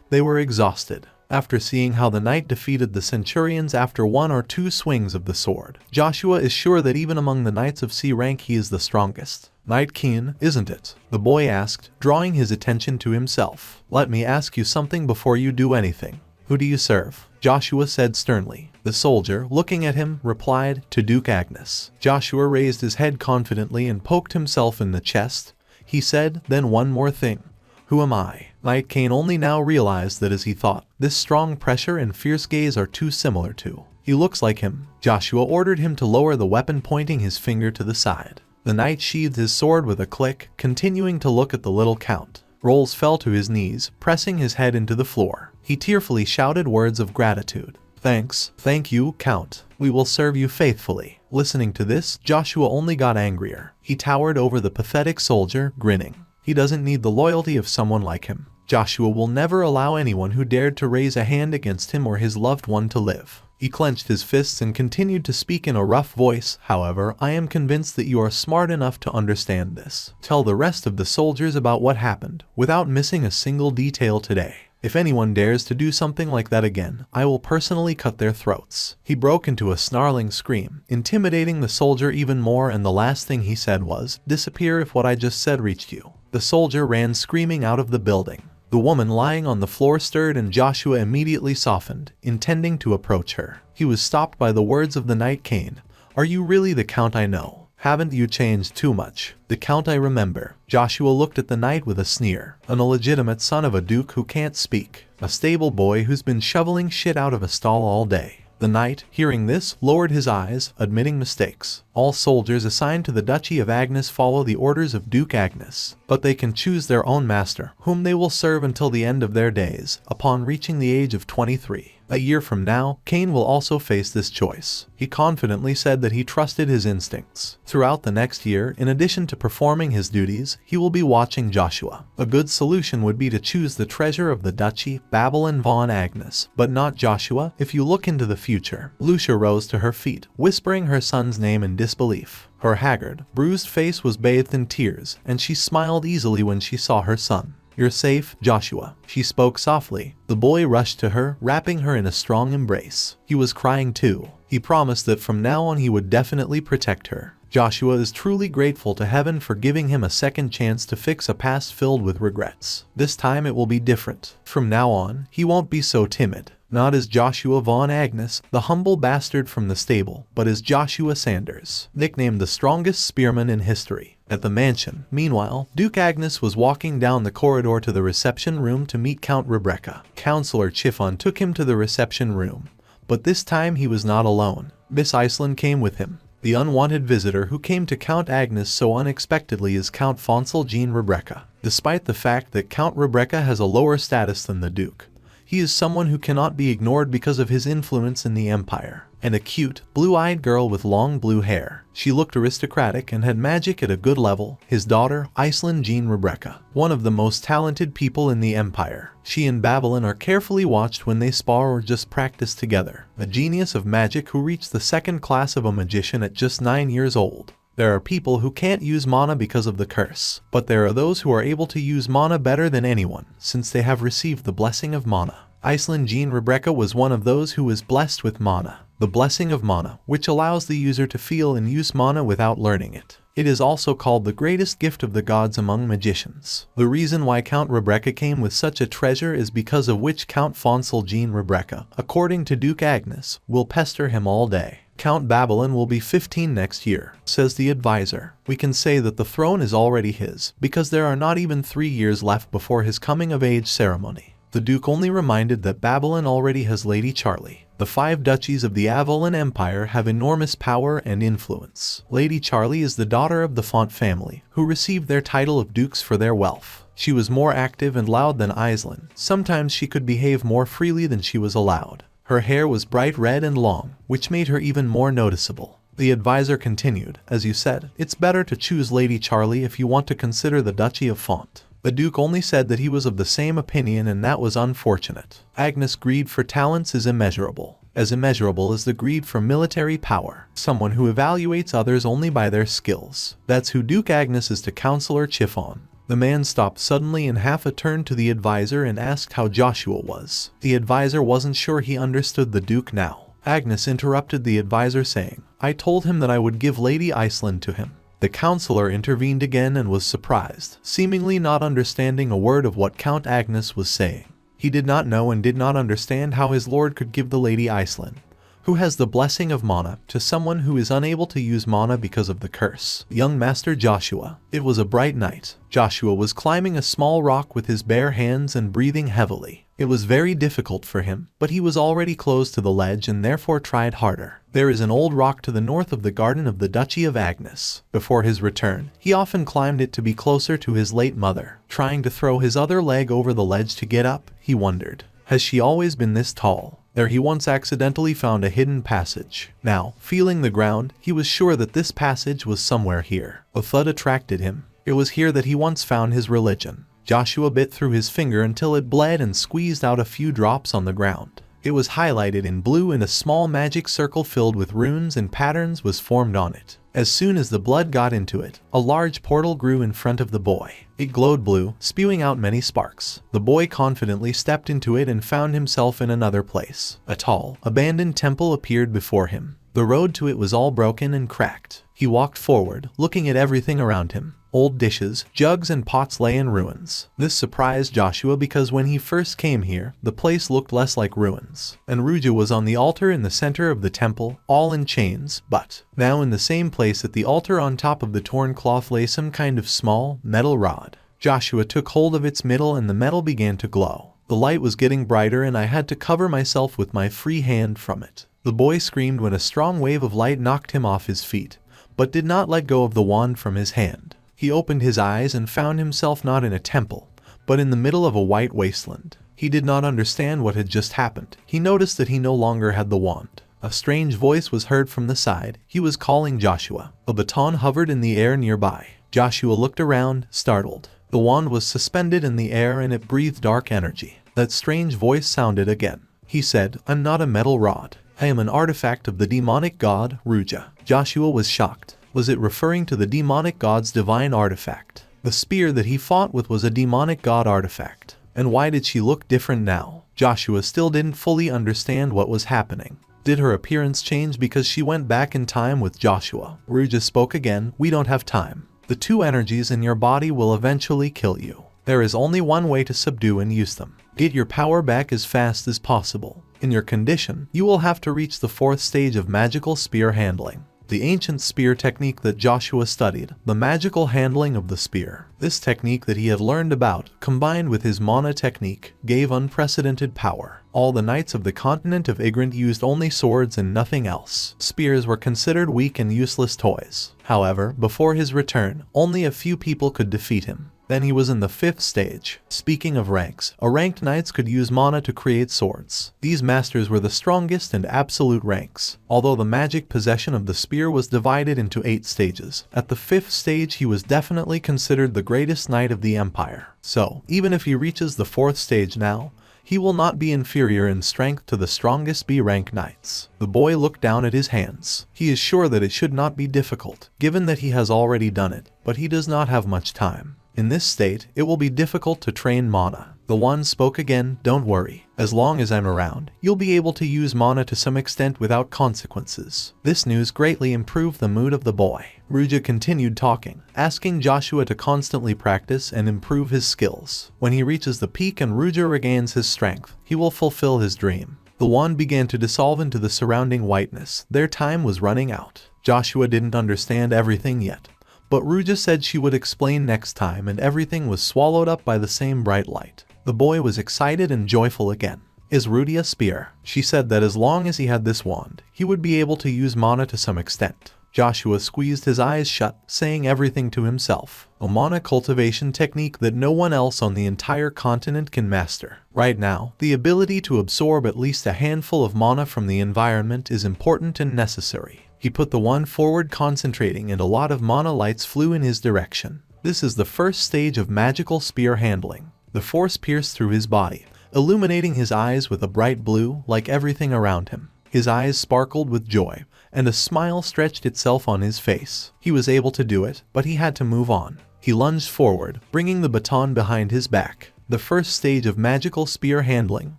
They were exhausted. After seeing how the knight defeated the centurions after 1 or 2 swings of the sword, Joshua is sure that even among the knights of C rank he is the strongest. Knight Keen, isn't it? The boy asked, drawing his attention to himself. Let me ask you something before you do anything. Who do you serve? Joshua said sternly. The soldier, looking at him, replied, to Duke Agnes. Joshua raised his head confidently and poked himself in the chest. He said, then one more thing. Who am I? Knight Kane only now realized that as he thought, this strong pressure and fierce gaze are too similar to. He looks like him. Joshua ordered him to lower the weapon, pointing his finger to the side. The knight sheathed his sword with a click, continuing to look at the little count. Rolls fell to his knees, pressing his head into the floor. He tearfully shouted words of gratitude. Thanks, thank you, Count. We will serve you faithfully. Listening to this, Joshua only got angrier. He towered over the pathetic soldier, grinning. He doesn't need the loyalty of someone like him. Joshua will never allow anyone who dared to raise a hand against him or his loved one to live. He clenched his fists and continued to speak in a rough voice. However, I am convinced that you are smart enough to understand this. Tell the rest of the soldiers about what happened, without missing a single detail today. If anyone dares to do something like that again, I will personally cut their throats. He broke into a snarling scream, intimidating the soldier even more, and the last thing he said was, disappear if what I just said reached you. The soldier ran screaming out of the building. The woman lying on the floor stirred and Joshua immediately softened, intending to approach her. He was stopped by the words of the Knight Kane. Are you really the Count I know? Haven't you changed too much? The Count I remember. Joshua looked at the knight with a sneer. An illegitimate son of a duke who can't speak. A stable boy who's been shoveling shit out of a stall all day. The knight, hearing this, lowered his eyes, admitting mistakes. All soldiers assigned to the Duchy of Agnes follow the orders of Duke Agnes, but they can choose their own master, whom they will serve until the end of their days, upon reaching the age of 23. A year from now, Kane will also face this choice. He confidently said that he trusted his instincts. Throughout the next year, in addition to performing his duties, he will be watching Joshua. A good solution would be to choose the treasure of the duchy, Babylon von Agnes, but not Joshua. If you look into the future. Lucia rose to her feet, whispering her son's name in disbelief. Her haggard, bruised face was bathed in tears, and she smiled easily when she saw her son. You're safe, Joshua. She spoke softly. The boy rushed to her, wrapping her in a strong embrace. He was crying too. He promised that from now on he would definitely protect her. Joshua is truly grateful to heaven for giving him a second chance to fix a past filled with regrets. This time it will be different. From now on, he won't be so timid. Not as Joshua von Agnes, the humble bastard from the stable, but as Joshua Sanders, nicknamed the strongest spearman in history. At the mansion, meanwhile, Duke Agnes was walking down the corridor to the reception room to meet Count Rebecca. Counselor Chiffon took him to the reception room, but this time he was not alone. Miss Iceland came with him. The unwanted visitor who came to Count Agnes so unexpectedly is Count Fonsel Jean Rebecca. Despite the fact that Count Rebecca has a lower status than the Duke, he is someone who cannot be ignored because of his influence in the empire. And a cute, blue-eyed girl with long blue hair. She looked aristocratic and had magic at a good level. His daughter, Iceland Jean Rebecca, one of the most talented people in the empire. She and Babylon are carefully watched when they spar or just practice together. A genius of magic who reached the second class of a magician at just 9 years old. There are people who can't use mana because of the curse, but there are those who are able to use mana better than anyone, since they have received the blessing of mana. Iceland Jean Rebecca was one of those who was blessed with mana, the blessing of mana, which allows the user to feel and use mana without learning it. It is also called the greatest gift of the gods among magicians. The reason why Count Rebecca came with such a treasure is because of which Count Fonsel Jean Rebecca, according to Duke Agnes, will pester him all day. Count Babylon will be 15 next year, says the advisor. We can say that the throne is already his, because there are not even 3 years left before his coming-of-age ceremony. The Duke only reminded that Babylon already has Lady Charlie. The 5 duchies of the Avalon Empire have enormous power and influence. Lady Charlie is the daughter of the Font family, who received their title of dukes for their wealth. She was more active and loud than Iceland. Sometimes she could behave more freely than she was allowed. Her hair was bright red and long, which made her even more noticeable. The advisor continued, as you said, it's better to choose Lady Charlie if you want to consider the Duchy of Font. The Duke only said that he was of the same opinion, and that was unfortunate. Agnes' greed for talents is immeasurable. As immeasurable as the greed for military power. Someone who evaluates others only by their skills. That's who Duke Agnes is to Counselor Chiffon. The man stopped suddenly and half turned to the advisor and asked how Joshua was. The advisor wasn't sure he understood the Duke now. Agnes interrupted the advisor saying, "I told him that I would give Lady Iceland to him." The counselor intervened again and was surprised, seemingly not understanding a word of what Count Agnes was saying. He did not know and did not understand how his lord could give the Lady Iceland, who has the blessing of mana, to someone who is unable to use mana because of the curse. Young Master Joshua. It was a bright night. Joshua was climbing a small rock with his bare hands and breathing heavily. It was very difficult for him, but he was already close to the ledge and therefore tried harder. There is an old rock to the north of the garden of the Duchy of Agnes. Before his return, he often climbed it to be closer to his late mother. Trying to throw his other leg over the ledge to get up, he wondered, has she always been this tall? There he once accidentally found a hidden passage. Now, feeling the ground, he was sure that this passage was somewhere here. A thud attracted him. It was here that he once found his religion. Joshua bit through his finger until it bled and squeezed out a few drops on the ground. It was highlighted in blue and a small magic circle filled with runes and patterns was formed on it. As soon as the blood got into it, a large portal grew in front of the boy. It glowed blue, spewing out many sparks. The boy confidently stepped into it and found himself in another place. A tall, abandoned temple appeared before him. The road to it was all broken and cracked. He walked forward, looking at everything around him. Old dishes, jugs and pots lay in ruins. This surprised Joshua because when he first came here, the place looked less like ruins. And Ruja was on the altar in the center of the temple, all in chains, but now in the same place at the altar on top of the torn cloth lay some kind of small, metal rod. Joshua took hold of its middle and the metal began to glow. The light was getting brighter and I had to cover myself with my free hand from it. The boy screamed when a strong wave of light knocked him off his feet, but did not let go of the wand from his hand. He opened his eyes and found himself not in a temple, but in the middle of a white wasteland. He did not understand what had just happened. He noticed that he no longer had the wand. A strange voice was heard from the side. He was calling Joshua. A baton hovered in the air nearby. Joshua looked around, startled. The wand was suspended in the air and it breathed dark energy. That strange voice sounded again. He said, "I'm not a metal rod. I am an artifact of the demonic god, Ruja." Joshua was shocked. Was it referring to the demonic god's divine artifact? The spear that he fought with was a demonic god artifact. And why did she look different now? Joshua still didn't fully understand what was happening. Did her appearance change because she went back in time with Joshua? Ruja spoke again, "We don't have time. The two energies in your body will eventually kill you. There is only one way to subdue and use them. Get your power back as fast as possible. In your condition, you will have to reach the 4th stage of magical spear handling." The ancient spear technique that Joshua studied, the magical handling of the spear. This technique that he had learned about, combined with his mana technique, gave unprecedented power. All the knights of the continent of Igrant used only swords and nothing else. Spears were considered weak and useless toys. However, before his return, only a few people could defeat him. Then he was in the 5th stage. Speaking of ranks, a ranked knights could use mana to create swords. These masters were the strongest and absolute ranks. Although the magic possession of the spear was divided into 8 stages, at the 5th stage he was definitely considered the greatest knight of the empire. So, even if he reaches the 4th stage now, he will not be inferior in strength to the strongest B-rank knights. The boy looked down at his hands. He is sure that it should not be difficult, given that he has already done it, but he does not have much time. In this state, it will be difficult to train mana. The one spoke again, "Don't worry. As long as I'm around, you'll be able to use mana to some extent without consequences." This news greatly improved the mood of the boy. Ruja continued talking, asking Joshua to constantly practice and improve his skills. When he reaches the peak and Ruja regains his strength, he will fulfill his dream. The wand began to dissolve into the surrounding whiteness. Their time was running out. Joshua didn't understand everything yet, but Ruja said she would explain next time, and everything was swallowed up by the same bright light. The boy was excited and joyful again. "Is Rudy a spear?" She said that as long as he had this wand, he would be able to use mana to some extent. Joshua squeezed his eyes shut, saying everything to himself. A mana cultivation technique that no one else on the entire continent can master. Right now, the ability to absorb at least a handful of mana from the environment is important and necessary. He put the wand forward concentrating and a lot of mana lights flew in his direction. This is the first stage of magical spear handling. The force pierced through his body, illuminating his eyes with a bright blue like everything around him. His eyes sparkled with joy, and a smile stretched itself on his face. He was able to do it, but he had to move on. He lunged forward, bringing the baton behind his back. The first stage of magical spear handling,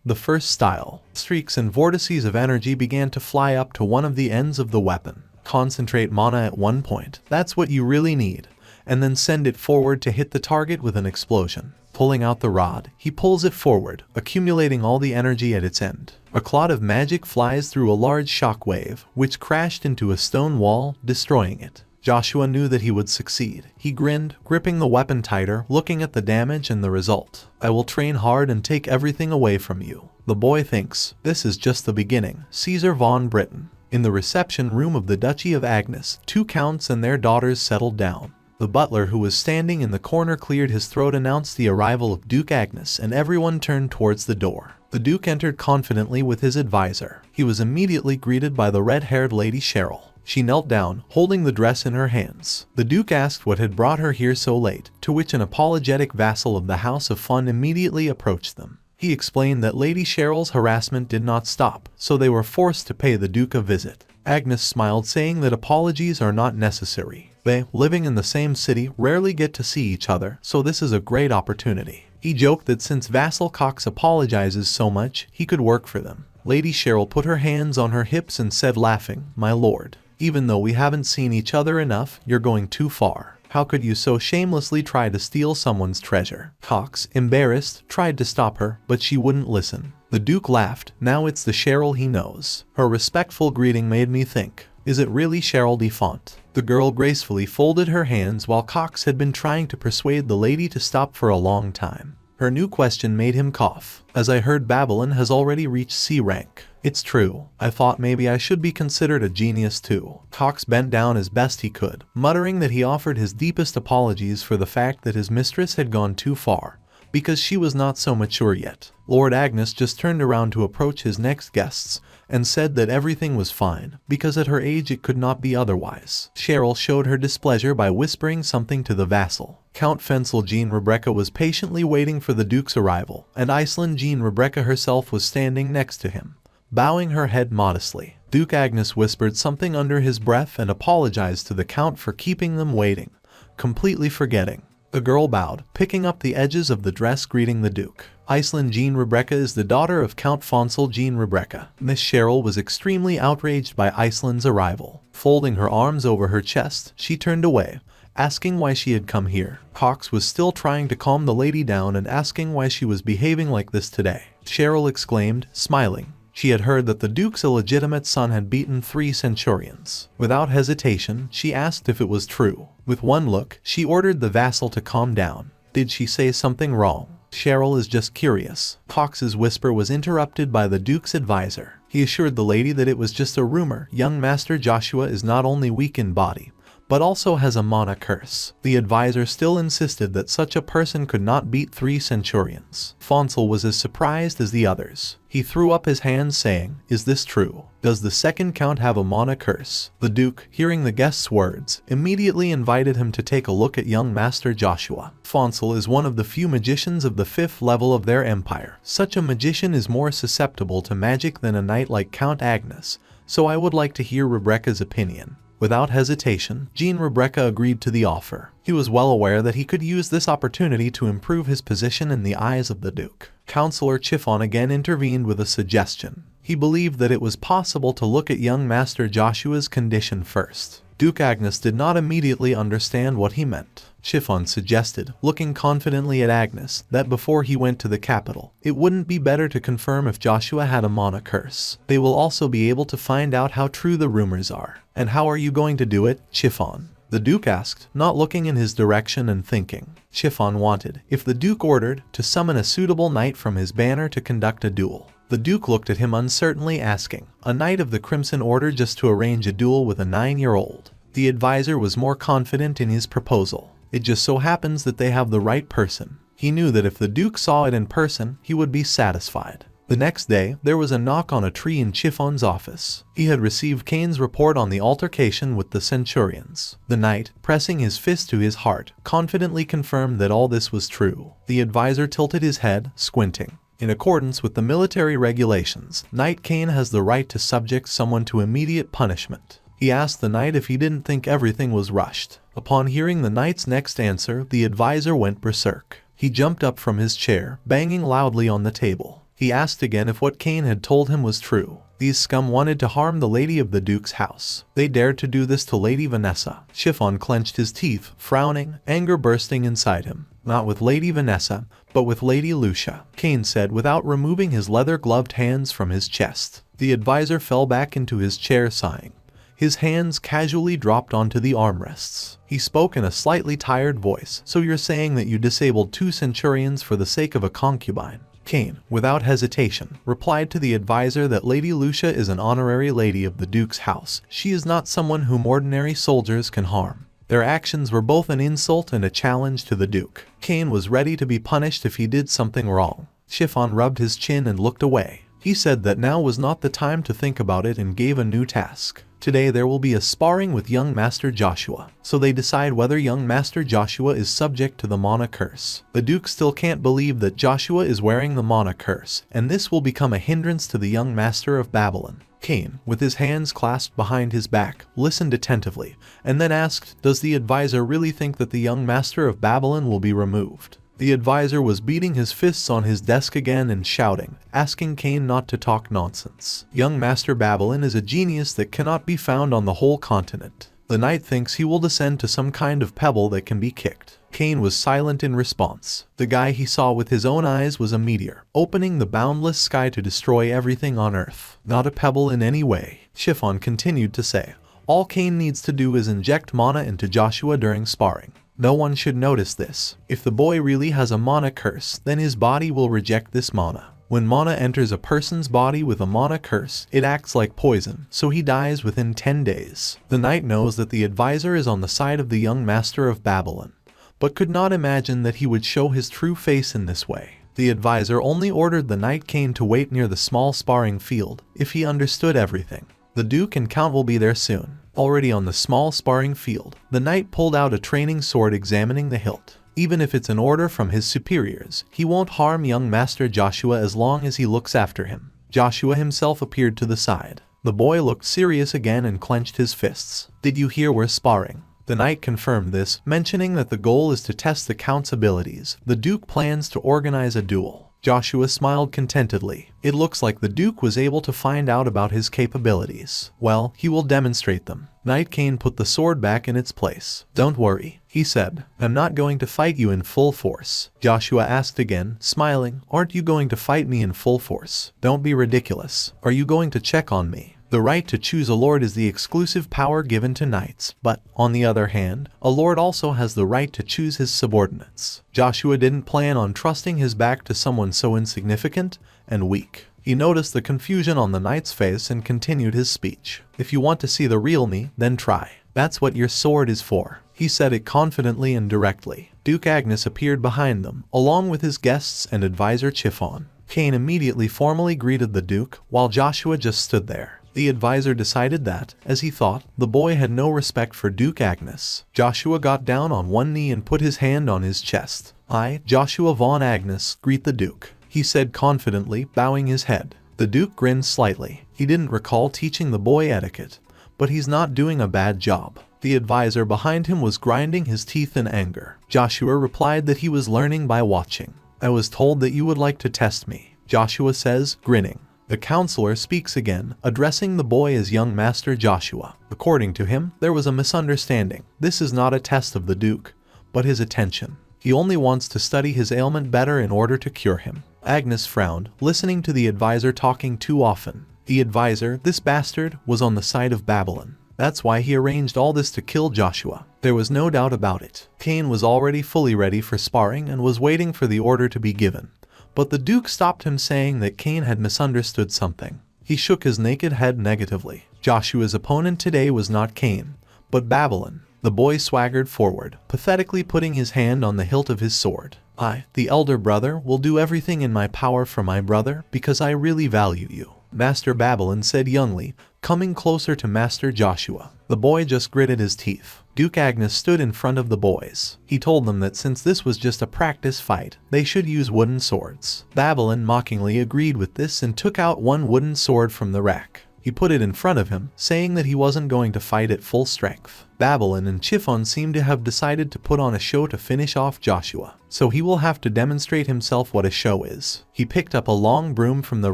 the first style. Streaks and vortices of energy began to fly up to one of the ends of the weapon. Concentrate mana at one point, that's what you really need, and then send it forward to hit the target with an explosion. Pulling out the rod, he pulls it forward, accumulating all the energy at its end. A cloud of magic flies through a large shockwave, which crashed into a stone wall, destroying it. Joshua knew that he would succeed. He grinned, gripping the weapon tighter, looking at the damage and the result. I will train hard and take everything away from you. The boy thinks, this is just the beginning. Caesar von Britain. In the reception room of the Duchy of Agnes, 2 counts and their daughters settled down. The butler who was standing in the corner cleared his throat, announced the arrival of Duke Agnes, and everyone turned towards the door. The Duke entered confidently with his advisor. He was immediately greeted by the red-haired Lady Cheryl. She knelt down, holding the dress in her hands. The Duke asked what had brought her here so late, to which an apologetic vassal of the House of Fun immediately approached them. He explained that Lady Cheryl's harassment did not stop, so they were forced to pay the Duke a visit. Agnes smiled, saying that apologies are not necessary. They, living in the same city, rarely get to see each other, so this is a great opportunity. He joked that since Vassal Cox apologizes so much, he could work for them. Lady Cheryl put her hands on her hips and said, laughing, "My lord, even though we haven't seen each other enough, you're going too far. How could you so shamelessly try to steal someone's treasure?" Cox, embarrassed, tried to stop her, but she wouldn't listen. The Duke laughed. Now it's the Cheryl he knows. Her respectful greeting made me think, is it really Cheryl de Font? The girl gracefully folded her hands while Cox had been trying to persuade the lady to stop for a long time. Her new question made him cough. As I heard, Babylon has already reached C rank. It's true. I thought maybe I should be considered a genius too. Cox bent down as best he could, muttering that he offered his deepest apologies for the fact that his mistress had gone too far, because she was not so mature yet. Lord Agnes just turned around to approach his next guests, and said that everything was fine, because at her age it could not be otherwise. Cheryl showed her displeasure by whispering something to the vassal. Count Fensel Jean Rebecca was patiently waiting for the Duke's arrival, and Iceland Jean Rebecca herself was standing next to him, bowing her head modestly. Duke Agnes whispered something under his breath and apologized to the Count for keeping them waiting, completely forgetting. The girl bowed, picking up the edges of the dress, greeting the Duke. Iceland Jean Rebecca is the daughter of Count Fonsel Jean Rebecca. Miss Cheryl was extremely outraged by Iceland's arrival. Folding her arms over her chest, she turned away, asking why she had come here. Cox was still trying to calm the lady down and asking why she was behaving like this today. Cheryl exclaimed, smiling. She had heard that the Duke's illegitimate son had beaten 3 centurions. Without hesitation, she asked if it was true. With one look, she ordered the vassal to calm down. Did she say something wrong? Cheryl is just curious. Cox's whisper was interrupted by the Duke's advisor. He assured the lady that it was just a rumor. Young Master Joshua is not only weak in body, but also has a mana curse. The advisor still insisted that such a person could not beat 3 centurions. Fonsel was as surprised as the others. He threw up his hands, saying, "Is this true? Does the second count have a mana curse?" The Duke, hearing the guest's words, immediately invited him to take a look at young Master Joshua. Fonsel is one of the few magicians of the 5th level of their empire. Such a magician is more susceptible to magic than a knight like Count Agnes, so I would like to hear Rebecca's opinion. Without hesitation, Jean Rebecca agreed to the offer. He was well aware that he could use this opportunity to improve his position in the eyes of the Duke. Counselor Chiffon again intervened with a suggestion. He believed that it was possible to look at young Master Joshua's condition first. Duke Agnes did not immediately understand what he meant. Chiffon suggested, looking confidently at Agnes, that before he went to the capital, it wouldn't be better to confirm if Joshua had a mana curse. They will also be able to find out how true the rumors are. And how are you going to do it, Chiffon? The Duke asked, not looking in his direction and thinking. Chiffon wanted, if the Duke ordered, to summon a suitable knight from his banner to conduct a duel. The Duke looked at him uncertainly, asking, a knight of the Crimson Order just to arrange a duel with a 9-year-old? The advisor was more confident in his proposal. It just so happens that they have the right person. He knew that if the Duke saw it in person, he would be satisfied. The next day, there was a knock on a tree in Chiffon's office. He had received Kane's report on the altercation with the Centurions. The knight, pressing his fist to his heart, confidently confirmed that all this was true. The advisor tilted his head, squinting. In accordance with the military regulations, Knight Kane has the right to subject someone to immediate punishment. He asked the knight if he didn't think everything was rushed. Upon hearing the knight's next answer, the advisor went berserk. He jumped up from his chair, banging loudly on the table. He asked again if what Kane had told him was true. These scum wanted to harm the lady of the Duke's house. They dared to do this to Lady Vanessa. Chiffon clenched his teeth, frowning, anger bursting inside him. Not with Lady Vanessa, but with Lady Lucia, Kane said without removing his leather-gloved hands from his chest. The advisor fell back into his chair sighing. His hands casually dropped onto the armrests. He spoke in a slightly tired voice. So you're saying that you disabled 2 centurions for the sake of a concubine? Kane, without hesitation, replied to the advisor that Lady Lucia is an honorary lady of the Duke's house. She is not someone whom ordinary soldiers can harm. Their actions were both an insult and a challenge to the Duke. Kane was ready to be punished if he did something wrong. Chiffon rubbed his chin and looked away. He said that now was not the time to think about it and gave a new task. Today there will be a sparring with young Master Joshua, so they decide whether young Master Joshua is subject to the Mana curse. The Duke still can't believe that Joshua is wearing the Mana curse, and this will become a hindrance to the young Master of Babylon. Kane, with his hands clasped behind his back, listened attentively, and then asked, does the advisor really think that the young Master of Babylon will be removed? The advisor was beating his fists on his desk again and shouting, asking Kane not to talk nonsense. Young Master Babylon is a genius that cannot be found on the whole continent. The knight thinks he will descend to some kind of pebble that can be kicked. Kane was silent in response. The guy he saw with his own eyes was a meteor, opening the boundless sky to destroy everything on Earth. Not a pebble in any way. Chiffon continued to say, all Kane needs to do is inject mana into Joshua during sparring. No one should notice this. If the boy really has a mana curse, then his body will reject this mana. When mana enters a person's body with a mana curse, it acts like poison, so he dies within 10 days. The knight knows that the advisor is on the side of the young Master of Babylon, but could not imagine that he would show his true face in this way. The advisor only ordered the knight Kane to wait near the small sparring field, if he understood everything. The Duke and Count will be there soon. Already on the small sparring field, the knight pulled out a training sword examining the hilt. Even if it's an order from his superiors, he won't harm young Master Joshua as long as he looks after him. Joshua himself appeared to the side. The boy looked serious again and clenched his fists. Did you hear we're sparring? The knight confirmed this, mentioning that the goal is to test the Count's abilities. The Duke plans to organize a duel. Joshua smiled contentedly. It looks like the Duke was able to find out about his capabilities. Well, he will demonstrate them. Knight Kane put the sword back in its place. Don't worry, he said. I'm not going to fight you in full force. Joshua asked again, smiling, aren't you going to fight me in full force? Don't be ridiculous. Are you going to check on me? The right to choose a lord is the exclusive power given to knights, but, on the other hand, a lord also has the right to choose his subordinates. Joshua didn't plan on trusting his back to someone so insignificant and weak. He noticed the confusion on the knight's face and continued his speech. If you want to see the real me, then try. That's what your sword is for. He said it confidently and directly. Duke Agnes appeared behind them, along with his guests and advisor Chiffon. Kane immediately formally greeted the Duke, while Joshua just stood there. The advisor decided that, as he thought, the boy had no respect for Duke Agnes. Joshua got down on one knee and put his hand on his chest. I, Joshua von Agnes, greet the Duke, he said confidently, bowing his head. The Duke grinned slightly. He didn't recall teaching the boy etiquette, but he's not doing a bad job. The advisor behind him was grinding his teeth in anger. Joshua replied that he was learning by watching. I was told that you would like to test me, Joshua says, grinning. The counselor speaks again, addressing the boy as young Master Joshua. According to him, there was a misunderstanding. This is not a test of the Duke, but his attention. He only wants to study his ailment better in order to cure him. Agnes frowned, listening to the advisor talking too often. The advisor, this bastard, was on the side of Babylon. That's why he arranged all this to kill Joshua. There was no doubt about it. Kane was already fully ready for sparring and was waiting for the order to be given. But the Duke stopped him, saying that Kane had misunderstood something. He shook his naked head negatively. Joshua's opponent today was not Kane, but Babylon. The boy swaggered forward, pathetically putting his hand on the hilt of his sword. I, the elder brother, will do everything in my power for my brother because I really value you," Master Babylon said youngly, coming closer to Master Joshua. The boy just gritted his teeth. Duke Agnes stood in front of the boys. He told them that since this was just a practice fight, they should use wooden swords. Babylon mockingly agreed with this and took out one wooden sword from the rack. He put it in front of him, saying that he wasn't going to fight at full strength. Babylon and Chiffon seem to have decided to put on a show to finish off Joshua, so he will have to demonstrate himself what a show is. He picked up a long broom from the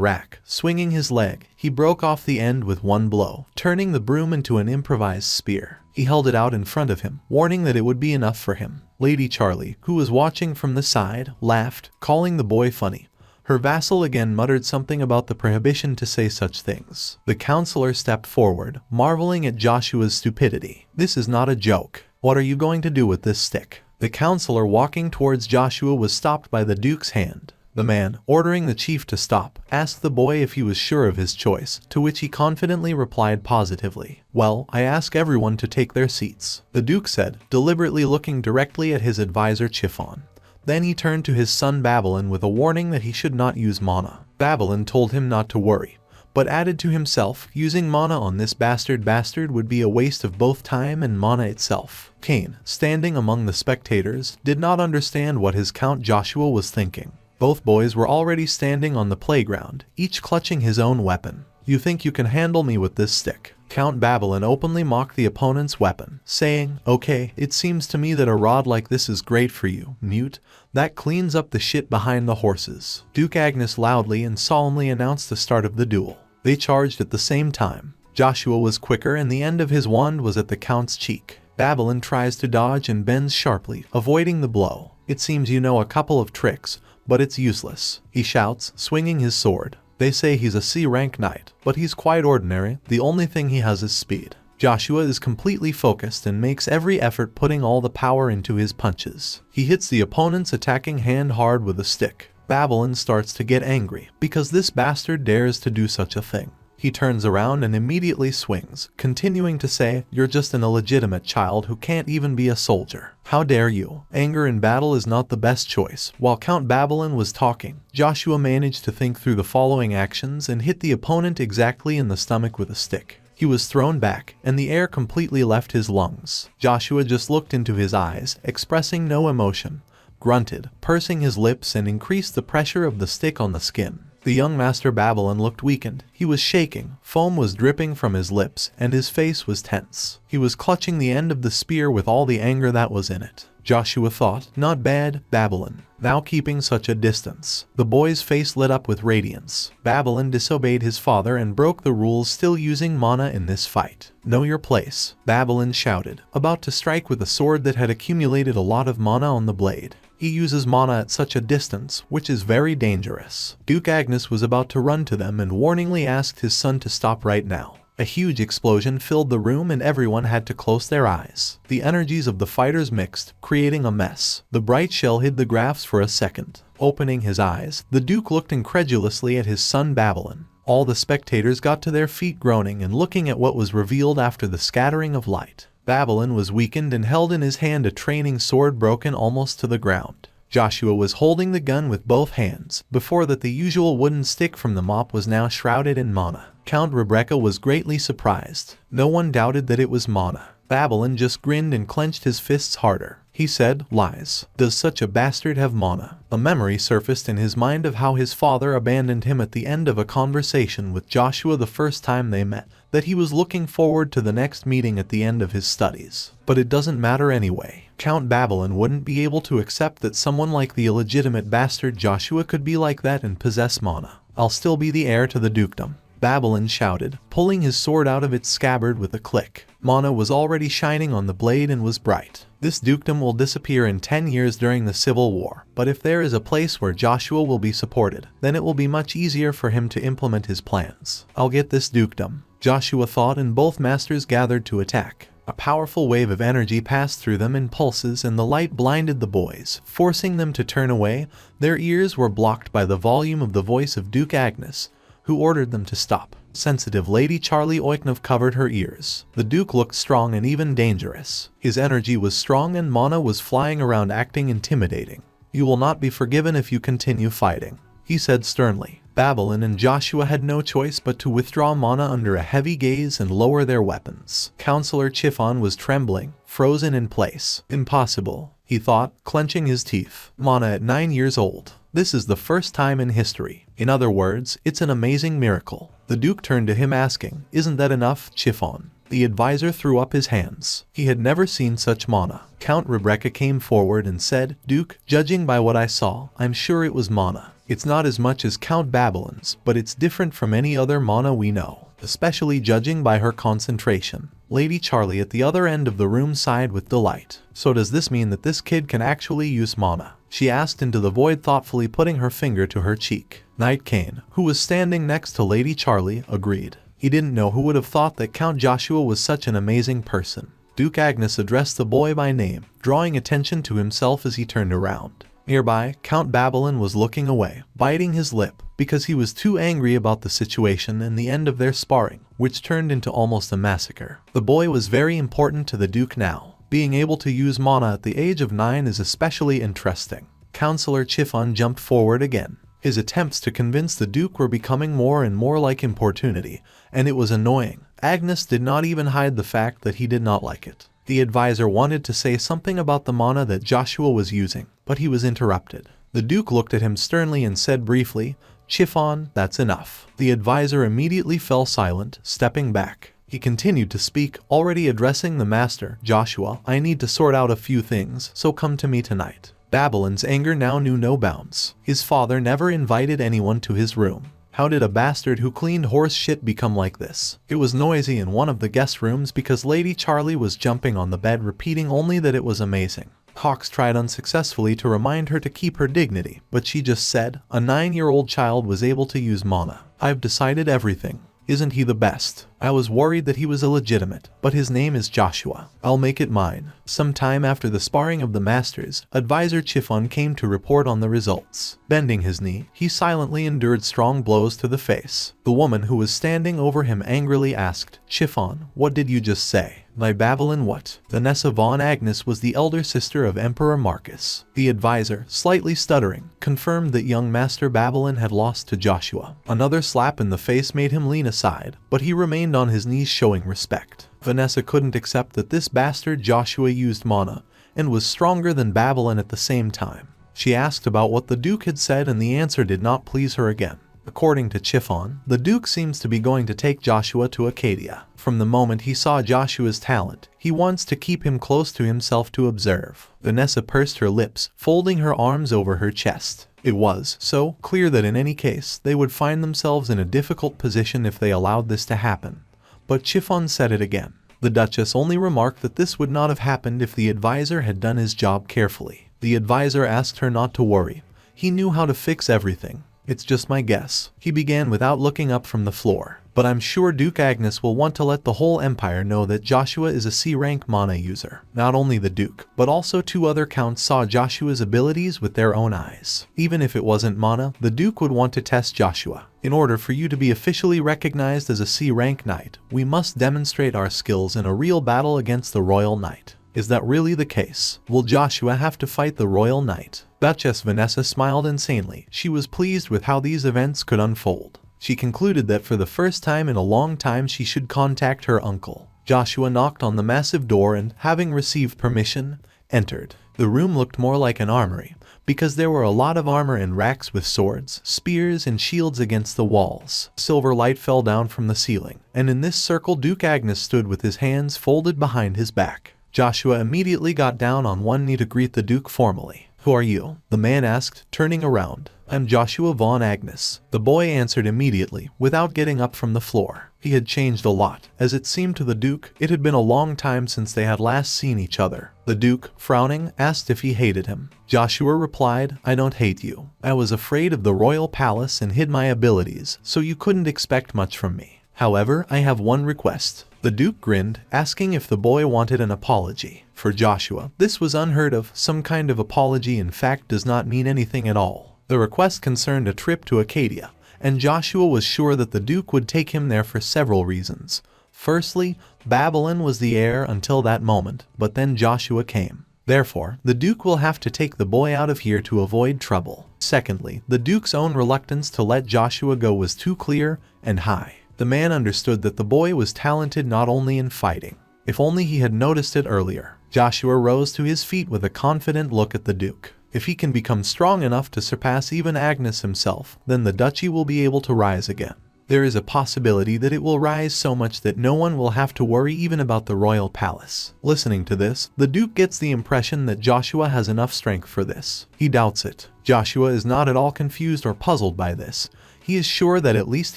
rack. Swinging his leg, he broke off the end with one blow, turning the broom into an improvised spear. He held it out in front of him, warning that it would be enough for him. Lady Charlie, who was watching from the side, laughed, calling the boy funny. Her vassal again muttered something about the prohibition to say such things. The counselor stepped forward, marveling at Joshua's stupidity. "This is not a joke. What are you going to do with this stick?" The counselor walking towards Joshua was stopped by the Duke's hand. The man, ordering the chief to stop, asked the boy if he was sure of his choice, to which he confidently replied positively. "Well, I ask everyone to take their seats," the Duke said, deliberately looking directly at his advisor Chiffon. Then he turned to his son Babylon with a warning that he should not use mana. Babylon told him not to worry, but added to himself, using mana on this bastard would be a waste of both time and mana itself. Cain, standing among the spectators, did not understand what his Count Joshua was thinking. Both boys were already standing on the playground, each clutching his own weapon. "You think you can handle me with this stick?" Count Babylon openly mocked the opponent's weapon, saying, "Okay, it seems to me that a rod like this is great for you, mute. That cleans up the shit behind the horses." Duke Agnes loudly and solemnly announced the start of the duel. They charged at the same time. Joshua was quicker and the end of his wand was at the Count's cheek. Babylon tries to dodge and bends sharply, avoiding the blow. "It seems you know a couple of tricks, but it's useless," he shouts, swinging his sword. "They say he's a C-rank knight, but he's quite ordinary. The only thing he has is speed." Joshua is completely focused and makes every effort, putting all the power into his punches. He hits the opponent's attacking hand hard with a stick. Babylon starts to get angry, because this bastard dares to do such a thing. He turns around and immediately swings, continuing to say, "You're just an illegitimate child who can't even be a soldier. How dare you?" Anger in battle is not the best choice. While Count Babylon was talking, Joshua managed to think through the following actions and hit the opponent exactly in the stomach with a stick. He was thrown back, and the air completely left his lungs. Joshua just looked into his eyes, expressing no emotion, grunted, pursing his lips, and increased the pressure of the stick on the skin. The young Master Babylon looked weakened. He was shaking, foam was dripping from his lips, and his face was tense. He was clutching the end of the spear with all the anger that was in it. Joshua thought, "Not bad, Babylon. Now keeping such a distance." The boy's face lit up with radiance. Babylon disobeyed his father and broke the rules, still using mana in this fight. "Know your place," Babylon shouted, about to strike with a sword that had accumulated a lot of mana on the blade. He uses mana at such a distance, which is very dangerous. Duke Agnes was about to run to them and warningly asked his son to stop right now. A huge explosion filled the room and everyone had to close their eyes. The energies of the fighters mixed, creating a mess. The bright shell hid the graphs for a second. Opening his eyes, the Duke looked incredulously at his son Babylon. All the spectators got to their feet, groaning and looking at what was revealed after the scattering of light. Babylon was weakened and held in his hand a training sword broken almost to the ground. Joshua was holding the gun with both hands. Before that, the usual wooden stick from the mop was now shrouded in mana. Count Rebecca was greatly surprised. No one doubted that it was mana. Babylon just grinned and clenched his fists harder. He said, "Lies. Does such a bastard have mana?" A memory surfaced in his mind of how his father abandoned him at the end of a conversation with Joshua the first time they met, that he was looking forward to the next meeting at the end of his studies. But it doesn't matter anyway. Count Babylon wouldn't be able to accept that someone like the illegitimate bastard Joshua could be like that and possess mana. "I'll still be the heir to the dukedom," Babylon shouted, pulling his sword out of its scabbard with a click. Mana was already shining on the blade and was bright. "This dukedom will disappear in 10 years during the Civil War, but if there is a place where Joshua will be supported, then it will be much easier for him to implement his plans. I'll get this dukedom," Joshua thought, and both masters gathered to attack. A powerful wave of energy passed through them in pulses, and the light blinded the boys, forcing them to turn away. Their ears were blocked by the volume of the voice of Duke Agnes, who ordered them to stop. Sensitive Lady Charlie Oiknov covered her ears. The Duke looked strong and even dangerous. His energy was strong and mana was flying around, acting intimidating. You will not be forgiven if you continue fighting," he said sternly. Babylon and Joshua had no choice but to withdraw mana under a heavy gaze and lower their weapons. Counselor Chiffon was trembling, frozen in place. Impossible, he thought, clenching his teeth. Mana at 9 years old. This is the first time in history. In other words, it's an amazing miracle. The Duke turned to him asking, "Isn't that enough, Chiffon?" The advisor threw up his hands. He had never seen such mana. Count Rebecca came forward and said, "Duke, judging by what I saw, I'm sure it was mana. It's not as much as Count Babylon's, but it's different from any other mana we know, especially judging by her concentration." Lady Charlie at the other end of the room sighed with delight. "So does this mean that this kid can actually use mana?" she asked into the void, thoughtfully putting her finger to her cheek. Knight Kane, who was standing next to Lady Charlie, agreed. He didn't know who would have thought that Count Joshua was such an amazing person. Duke Agnes addressed the boy by name, drawing attention to himself as he turned around. Nearby, Count Babylon was looking away, biting his lip, because he was too angry about the situation and the end of their sparring, which turned into almost a massacre. The boy was very important to the Duke now. Being able to use mana at the age of 9 is especially interesting. Counselor Chiffon jumped forward again. His attempts to convince the Duke were becoming more and more like importunity, and it was annoying. Agnes did not even hide the fact that he did not like it. The advisor wanted to say something about the mana that Joshua was using, but he was interrupted. The Duke looked at him sternly and said briefly, "Chiffon, that's enough." The advisor immediately fell silent, stepping back. He continued to speak, already addressing the master. "Joshua, I need to sort out a few things, so come to me tonight." Babylon's anger now knew no bounds. His father never invited anyone to his room. How did a bastard who cleaned horse shit become like this? It was noisy in one of the guest rooms because Lady Charlie was jumping on the bed, repeating only that it was amazing. Hawks tried unsuccessfully to remind her to keep her dignity, but she just said, "A 9-year-old child was able to use mana. I've decided everything. Isn't he the best? I was worried that he was illegitimate, but his name is Joshua. I'll make it mine." Sometime after the sparring of the masters, Advisor Chiffon came to report on the results. Bending his knee, he silently endured strong blows to the face. The woman who was standing over him angrily asked, "Chiffon, what did you just say?" "By Babylon what?" Vanessa von Agnes was the elder sister of Emperor Marcus. The advisor, slightly stuttering, confirmed that young Master Babylon had lost to Joshua. Another slap in the face made him lean aside, but he remained on his knees showing respect. Vanessa couldn't accept that this bastard Joshua used mana, and was stronger than Babylon at the same time. She asked about what the Duke had said, and the answer did not please her again. According to Chiffon, the Duke seems to be going to take Joshua to Acadia. From the moment he saw Joshua's talent, he wants to keep him close to himself to observe. Vanessa pursed her lips, folding her arms over her chest. It was so clear that in any case, they would find themselves in a difficult position if they allowed this to happen. But Chiffon said it again. The Duchess only remarked that this would not have happened if the advisor had done his job carefully. The advisor asked her not to worry. He knew how to fix everything. "It's just my guess," he began without looking up from the floor. "But I'm sure Duke Agnes will want to let the whole empire know that Joshua is a C-rank mana user." Not only the Duke, but also 2 other counts saw Joshua's abilities with their own eyes. Even if it wasn't mana, the Duke would want to test Joshua. "In order for you to be officially recognized as a C-rank knight, we must demonstrate our skills in a real battle against the Royal Knight." "Is that really the case? Will Joshua have to fight the Royal Knight?" Duchess Vanessa smiled insanely. She was pleased with how these events could unfold. She concluded that for the first time in a long time she should contact her uncle. Joshua knocked on the massive door and, having received permission, entered. The room looked more like an armory, because there were a lot of armor and racks with swords, spears, and shields against the walls. Silver light fell down from the ceiling, and in this circle Duke Agnes stood with his hands folded behind his back. Joshua immediately got down on one knee to greet the Duke formally. "Who are you?" the man asked, turning around. "I'm Joshua von Agnes." The boy answered immediately, without getting up from the floor. He had changed a lot. As it seemed to the Duke, it had been a long time since they had last seen each other. The Duke, frowning, asked if he hated him. Joshua replied, "I don't hate you. I was afraid of the royal palace and hid my abilities, so you couldn't expect much from me. However, I have one request." The Duke grinned, asking if the boy wanted an apology. For Joshua, this was unheard of. Some kind of apology in fact does not mean anything at all. The request concerned a trip to Acadia, and Joshua was sure that the Duke would take him there for several reasons. Firstly, Babylon was the heir until that moment, but then Joshua came. Therefore, the Duke will have to take the boy out of here to avoid trouble. Secondly, the Duke's own reluctance to let Joshua go was too clear and high. The man understood that the boy was talented not only in fighting. If only he had noticed it earlier. Joshua rose to his feet with a confident look at the Duke. If he can become strong enough to surpass even Agnes himself, then the duchy will be able to rise again. There is a possibility that it will rise so much that no one will have to worry even about the royal palace. Listening to this, the Duke gets the impression that Joshua has enough strength for this. He doubts it. Joshua is not at all confused or puzzled by this. He is sure that at least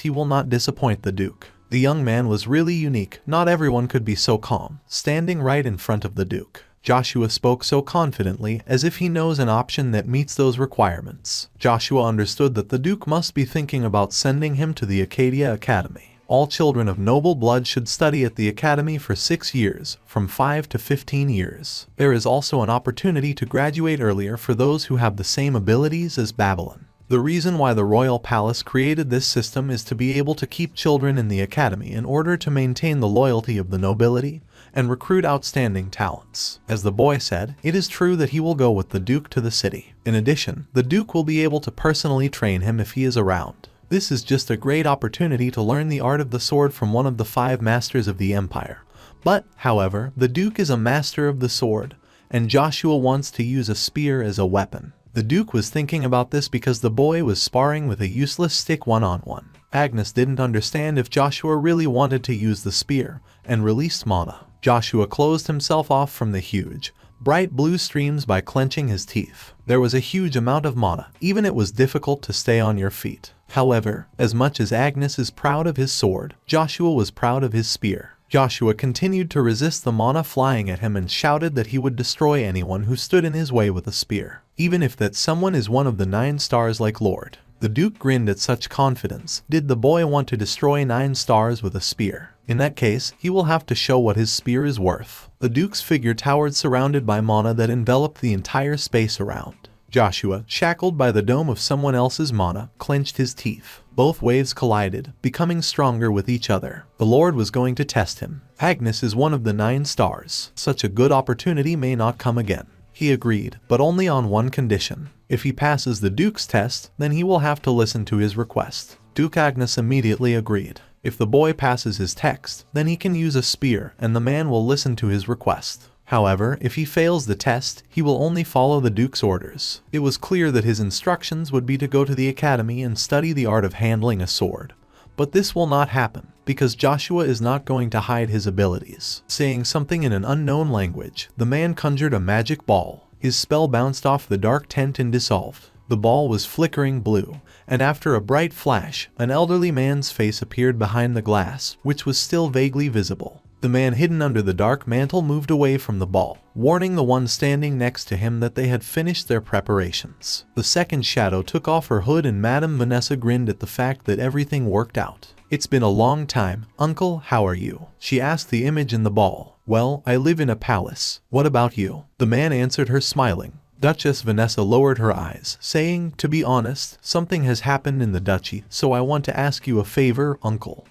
he will not disappoint the Duke. The young man was really unique. Not everyone could be so calm, standing right in front of the Duke. Joshua spoke so confidently, as if he knows an option that meets those requirements. Joshua understood that the Duke must be thinking about sending him to the Acadia Academy. All children of noble blood should study at the academy for 6 years, from 5 to 15 years. There is also an opportunity to graduate earlier for those who have the same abilities as Babylon. The reason why the royal palace created this system is to be able to keep children in the academy in order to maintain the loyalty of the nobility and recruit outstanding talents. As the boy said, it is true that he will go with the Duke to the city. In addition, the Duke will be able to personally train him if he is around. This is just a great opportunity to learn the art of the sword from one of the 5 masters of the empire. But, however, the Duke is a master of the sword, and Joshua wants to use a spear as a weapon. The Duke was thinking about this because the boy was sparring with a useless stick one-on-one. Agnes didn't understand if Joshua really wanted to use the spear, and released mana. Joshua closed himself off from the huge, bright blue streams by clenching his teeth. There was a huge amount of mana, even it was difficult to stay on your feet. However, as much as Agnes is proud of his sword, Joshua was proud of his spear. Joshua continued to resist the mana flying at him and shouted that he would destroy anyone who stood in his way with a spear, even if that someone is one of the 9 stars like Lord. The Duke grinned at such confidence. Did the boy want to destroy 9 stars with a spear? In that case, he will have to show what his spear is worth. The Duke's figure towered surrounded by mana that enveloped the entire space around. Joshua, shackled by the dome of someone else's mana, clenched his teeth. Both waves collided, becoming stronger with each other. The Lord was going to test him. Agnes is one of the 9 stars. Such a good opportunity may not come again. He agreed, but only on one condition. If he passes the Duke's test, then he will have to listen to his request. Duke Agnes immediately agreed. If the boy passes his test, then he can use a spear and the man will listen to his request. However, if he fails the test, he will only follow the Duke's orders. It was clear that his instructions would be to go to the academy and study the art of handling a sword. But this will not happen, because Joshua is not going to hide his abilities. Saying something in an unknown language, the man conjured a magic ball. His spell bounced off the dark tent and dissolved. The ball was flickering blue, and after a bright flash, an elderly man's face appeared behind the glass, which was still vaguely visible. The man hidden under the dark mantle moved away from the ball, warning the one standing next to him that they had finished their preparations. The second shadow took off her hood and Madame Vanessa grinned at the fact that everything worked out. "It's been a long time, Uncle, how are you?" she asked the image in the ball. "Well, I live in a palace. What about you?" The man answered her smiling. Duchess Vanessa lowered her eyes, saying, "To be honest, something has happened in the duchy, so I want to ask you a favor, Uncle."